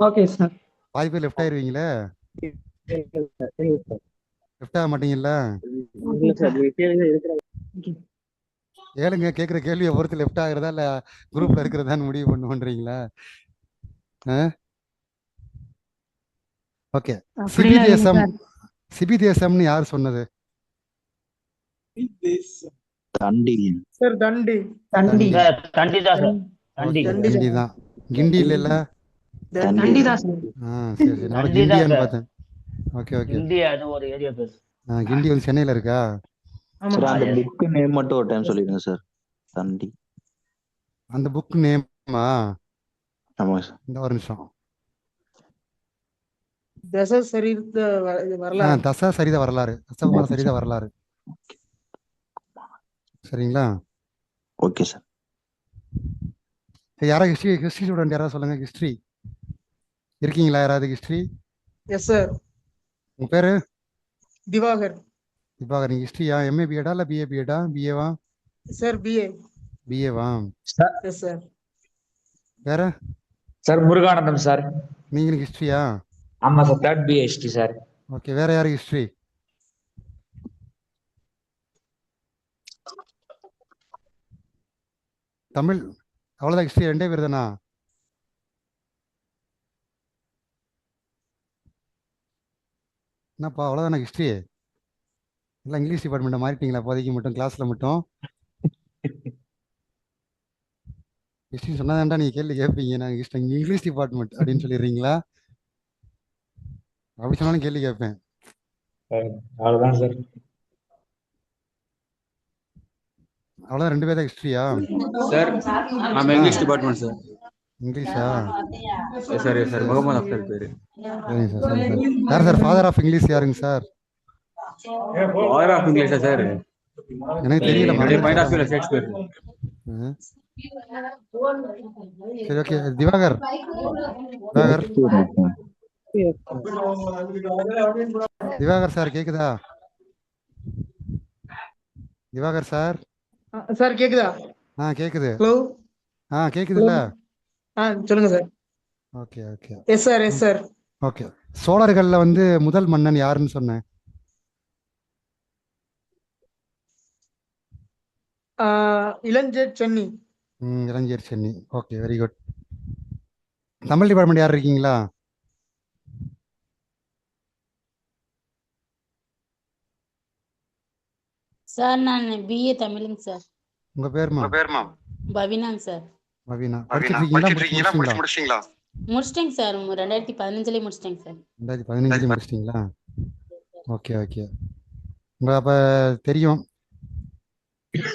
Okay sir. பாதி பேர் லெஃப்ட் ஆயிருவீங்களே. இல்ல லெஃப்ட் ஆக மாட்டீங்கல்ல? சார் நீங்க கேளுங்க இருக்கிற ஏழுங்க, கேட்குற கேள்வியை பொறுத்து லெஃப்ட் ஆகுறதா இல்லை குரூப்ல இருக்கிறதான்னு முடிவு பண்ணுன்றீங்களா? ஓகே. அப்படிலாம் இல்லைங்க சிபிதேசம் சார். சிபிதேசம்னு யார் சொன்னது? தண்டி. சார் தண்டி. தண்டி. சார் தண்டி தான் சார். தண்டி ஓகே, தண்டி தான். கிண்டி இல்லைல்ல? தண்டி தான் சார். சரி சரி. நான் தண்டி தான் கிண்டியான்னு சார். பார்த்தேன். Okay okay. இந்தியா அது ஒரு ஏரியா பேர். கிண்டி வந்து சென்னையில் இருக்கா? ஆமா சார் அந்த சார். புக் நேம் மட்டும் ஒரு டைம் சொல்லிடுங்க சார். தண்டி. அந்த புக் நேமா? ஆமாங்க சார். இந்த ஒரு நிமிஷம். தச சரித்த வரலாறு. தச வரலாறு. தசகுமார சரித வரலாறு. சரிங்களா? Okay sir. யாராவது ஹிஸ்ட்ரி ஸ்டூடெண்ட் யாராவது சொல்லுங்க. ஹிஸ்ட்ரி இருக்கீங்களா? யாராவது ஹிஸ்ட்ரி? Yes sir. உங்க பேரு? திவாகர். திவாகர். நீங்க ஹிஸ்ட்ரியா? எம்ஏ பிஎடா இல்லை பிஏ பிஎடா? பிஏவா? Sir BA. பிஏவா? Yes sir. வேற? Sir Muruganantham sir. நீங்க ஹிஸ்ட்ரியா? ஆமா sir, third PhD sir. Okay. வேற யாரு ஹிஸ்ட்ரி? தமிழ் அவ்வளோதான். ஹிஸ்ட்ரி ரெண்டே பேர் தானா? என்னப்பா அவ்வளோதானா ஹிஸ்ட்ரி? எல்லாம் இங்கிலீஷ் டிபார்ட்மெண்ட்டை மாறிட்டீங்களா இப்போதைக்கு மட்டும் கிளாஸ்ல மட்டும்? ஹிஸ்ட்ரி சொன்னாதான்டா நீங்க கேள்வி கேட்பீங்க. நாங்கள் இங்கிலீஷ் டிபார்ட்மெண்ட் அப்படின்னு சொல்லிடுறீங்களா? அப்படி சொன்னாலும் கேள்வி கேட்பேன். அவ்வளவுதான் சார். அவ்வளோதான். ரெண்டு பேர் தான் ஹிஸ்ட்ரியா? சார் நம்ம இங்கிலீஷ் டிபார்ட்மெண்ட் சார். இங்கிலீஷா? Yes sir, yes sir. Mohammed Afsar பேரு. சரிங்க சார், சரி சார். யார் சார் ஃபாதர் ஆஃப் இங்கிலீஷ் யாருங்க சார்? ஃபாதர் ஆஃப் இங்கிலீஷா சார்? எனக்கு தெரியல. என்னுடைய பாயிண்ட் ஆஃப் வியூல ஷேக்ஸ்பியர். சரி ஓகே. திவாகர். திவாகர். திவாகர் சார் கேக்குதா? திவாகர் சார். சார் கேக்குதா? கேக்குது. ஹலோ. கேக்குதுல்ல? சொல்லுங்க sir. Okay okay. Yes sir. Yes sir. Okay. சோழர்கள்ல வந்து முதல் மன்னன் யாருன்னு சொன்னேன்? இளஞ்சர் சென்னி. இளஞ்சேரி சென்னி. Okay, very good. Tamil department யார் இருக்கீங்களா? சார் நான் பிஏ தமிழுங்க சார். உங்க பேருமா? பவினாங்க சார். பவினா. படிச்சிட்டு இருக்கீங்களா? முடிச்சிட்டீங்களா? முடிச்சிட்டேங்க சார். 2015 முடிச்சிட்டேங்க சார். 2015 முடிச்சிட்டீங்களா? Okay okay. உங்க அப்ப தெரியும்.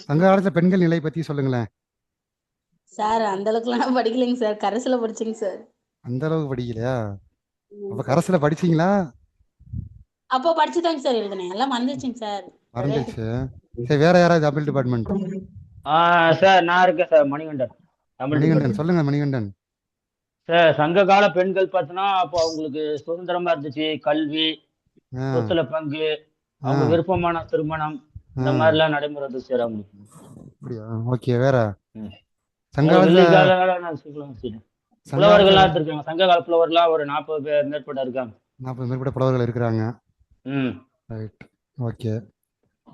சங்க காலத்துல பெண்கள் நிலை பத்தி சொல்லுங்களேன். சார் அந்த அளவுக்குலாம் படிக்கலைங்க சார். கரசுல படிச்சேங்க சார். அந்த அளவுக்கு படிக்கலையா? அப்ப கரசுல படிச்சீங்களா? அப்போ படிச்சுதாங்க சார் எழுதினேன். எல்லாம் மறந்துச்சுங்க சார். மறந்துச்சு. சரி, வேற யாராவது தமிழ் டிபார்ட்மெண்ட்? சார் நான் இருக்கேன் சார். மணிகண்டன். தமிழ் மணிகண்டன் டிபார்ட்மெண்ட். சொல்லுங்க. மணிகண்டன். சார் சங்க கால பெண்கள் பார்த்தோன்னா அப்போ அவங்களுக்கு சுதந்திரமா இருந்துச்சு. கல்வி, சொத்துல பங்கு, அவங்க விருப்பமான திருமணம், இந்த மாதிரி எல்லாம் நடைமுறை இருந்துச்சு சார் அவங்களுக்கு. அப்படியா? ஓகே. வேற? சங்க வெள்ளி காலத்துல கால புலவர்கள்லாம் இருக்காங்க. சங்க கால புலவர்லாம் ஒரு 40 பேர் மேற்பட்ட இருக்காங்க. 40 மேற்பட்ட புலவர்கள் இருக்கிறாங்க. ம் ரைட். ஓகே.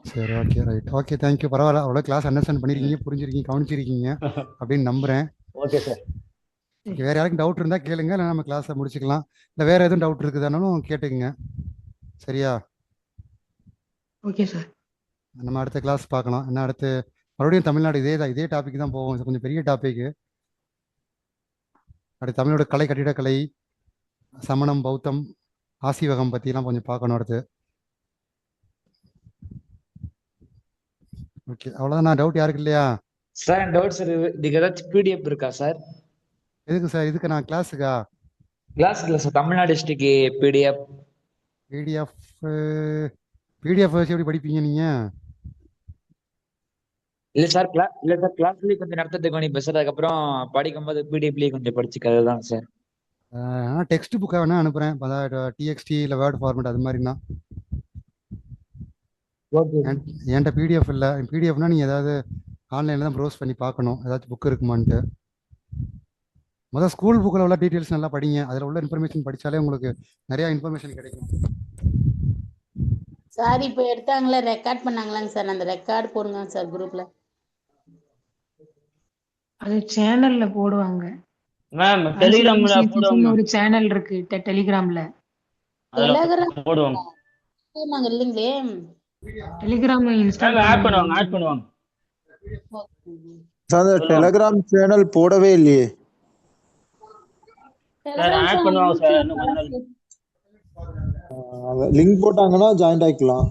சரி, ஓகே, ரைட், ஓகே, தேங்க்யூ. பரவாயில்ல, அவ்வளோ கிளாஸ் அண்டர்ஸ்டாண்ட் பண்ணியிருக்கீங்க, புரிஞ்சிருக்கீங்க, கவனிச்சிருக்கீங்க அப்படின்னு நம்புகிறேன். Okay sir. ஓகே, வேறு யாருக்கும் டவுட் இருந்தால் கேளுங்க, இல்லை நம்ம கிளாஸை முடிச்சுக்கலாம். இல்லை வேறு எதுவும் டவுட் இருக்குதானாலும் கேட்டுக்குங்க. சரியா? Okay sir. நம்ம அடுத்த கிளாஸ் பார்க்கலாம். என்ன அடுத்து மறுபடியும் தமிழ்நாடு இதே டாபிக் தான் போவோம். இது கொஞ்சம் பெரிய டாபிக். அடுத்து தமிழோட கலை, கட்டிடக்கலை, சமணம், பௌத்தம், ஆசீவகம் பற்றிலாம் கொஞ்சம் பார்க்கணும் அடுத்து. ஓகே, அவ்வளோதான். நான் டவுட் யாருக்கு இல்லையா? சார் டவுட் சார், இதுக்கு ஏதாச்சும் பிடிஎஃப் இருக்கா சார்? எதுக்கு சார்? இதுக்கு நான் கிளாஸுக்கா? கிளாஸ் இல்ல sir, Tamil Nadu district PDF. PDF PDF வச்சு எப்படி படிப்பீங்க நீங்கள்? இல்ல சார் கிளாஸ்லயே கொஞ்சம் நடத்துறதுக்கு வேணும் இப்ப சார், அதுக்கப்புறம் படிக்கும்போது பிடிஎஃப்லயே கொஞ்சம் படிச்சுக்கிறது தான் சார். ஆனால் டெக்ஸ்ட் புக்காக வேணால் அனுப்புகிறேன். அதாவது டிஎக்ஸ்டி இல்லை வேர்ட் ஃபார்மேட் அது மாதிரினா. ஓகே என்கிட்ட பிடிஎஃப் இல்லை. பிடிஎஃப்னா நீங்கள் ஏதாவது ஆன்லைனில் தான் ப்ரௌஸ் பண்ணி பார்க்கணும், ஏதாச்சும் புக் இருக்குமான்ட்டு. முதல் ஸ்கூல் புக்கில் உள்ள டீட்டெயில்ஸ் நல்லா படிங்க. அதில் உள்ள இன்ஃபர்மேஷன் படித்தாலே உங்களுக்கு நிறையா இன்ஃபர்மேஷன் கிடைக்கும். சார் இப்போ எடுத்தாங்களே ரெக்கார்ட் பண்ணாங்களாங்க சார், அந்த ரெக்கார்ட் போடுங்க சார் குரூப்ல. அது சேனல்ல போடுவாங்க. மேம் டெலிகிராம்ல போடுவாங்க. ஒரு சேனல் இருக்கு டெலிகிராம்ல. அதுல போடுவாங்க. நாங்க இல்லைங்களே. டெலிகிராம்ல இன்ஸ்டால் ஆட் பண்ணுவாங்க. சார் டெலிகிராம் சேனல் போடவே இல்லையே சார். ஆட் பண்ணுவாங்க சார். இன்னும் கொஞ்ச நாள். லிங்க் போட்டாங்கன்னா ஜாயின் ஆயிக்கலாம்.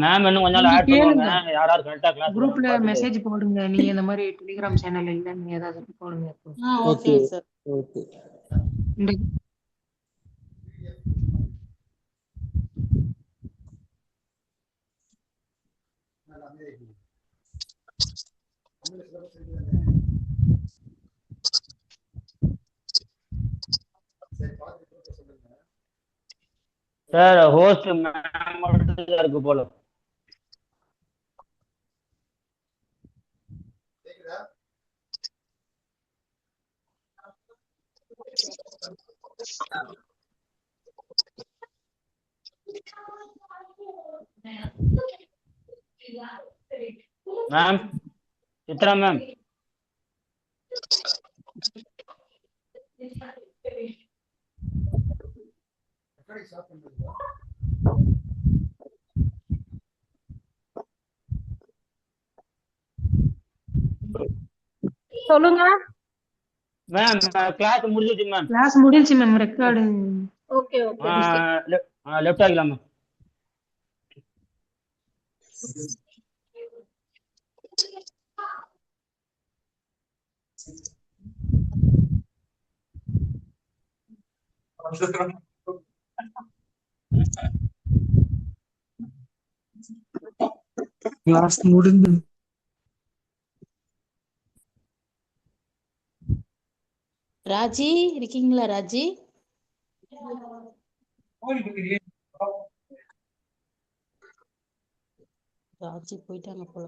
மேம் இன்னும் கொஞ்ச நாள் ஆட் பண்ணுவாங்க. யாராவது கரெக்டா கிளாஸ் குரூப்ல மெசேஜ் போடுங்க, நீங்க இந்த மாதிரி டெலிகிராம் சேனல் இல்லன்னு ஏதாவது போடுங்க. Okay sir. Okay. Sir host ma'am மட்டும் தான் இருக்கு போல. Ma'am Chitra ma'am. சொல்லுங்க மேம் கிளாஸ் முடிஞ்சிச்சு மேம். கிளாஸ் முடிஞ்சிச்சு ma'am. Record okay okay left ஆகலாம் மேம். கிளாஸ் முடிந்து. ராஜி இருக்கீங்களா? ராஜி ராஜி போயிட்டாங்க போல.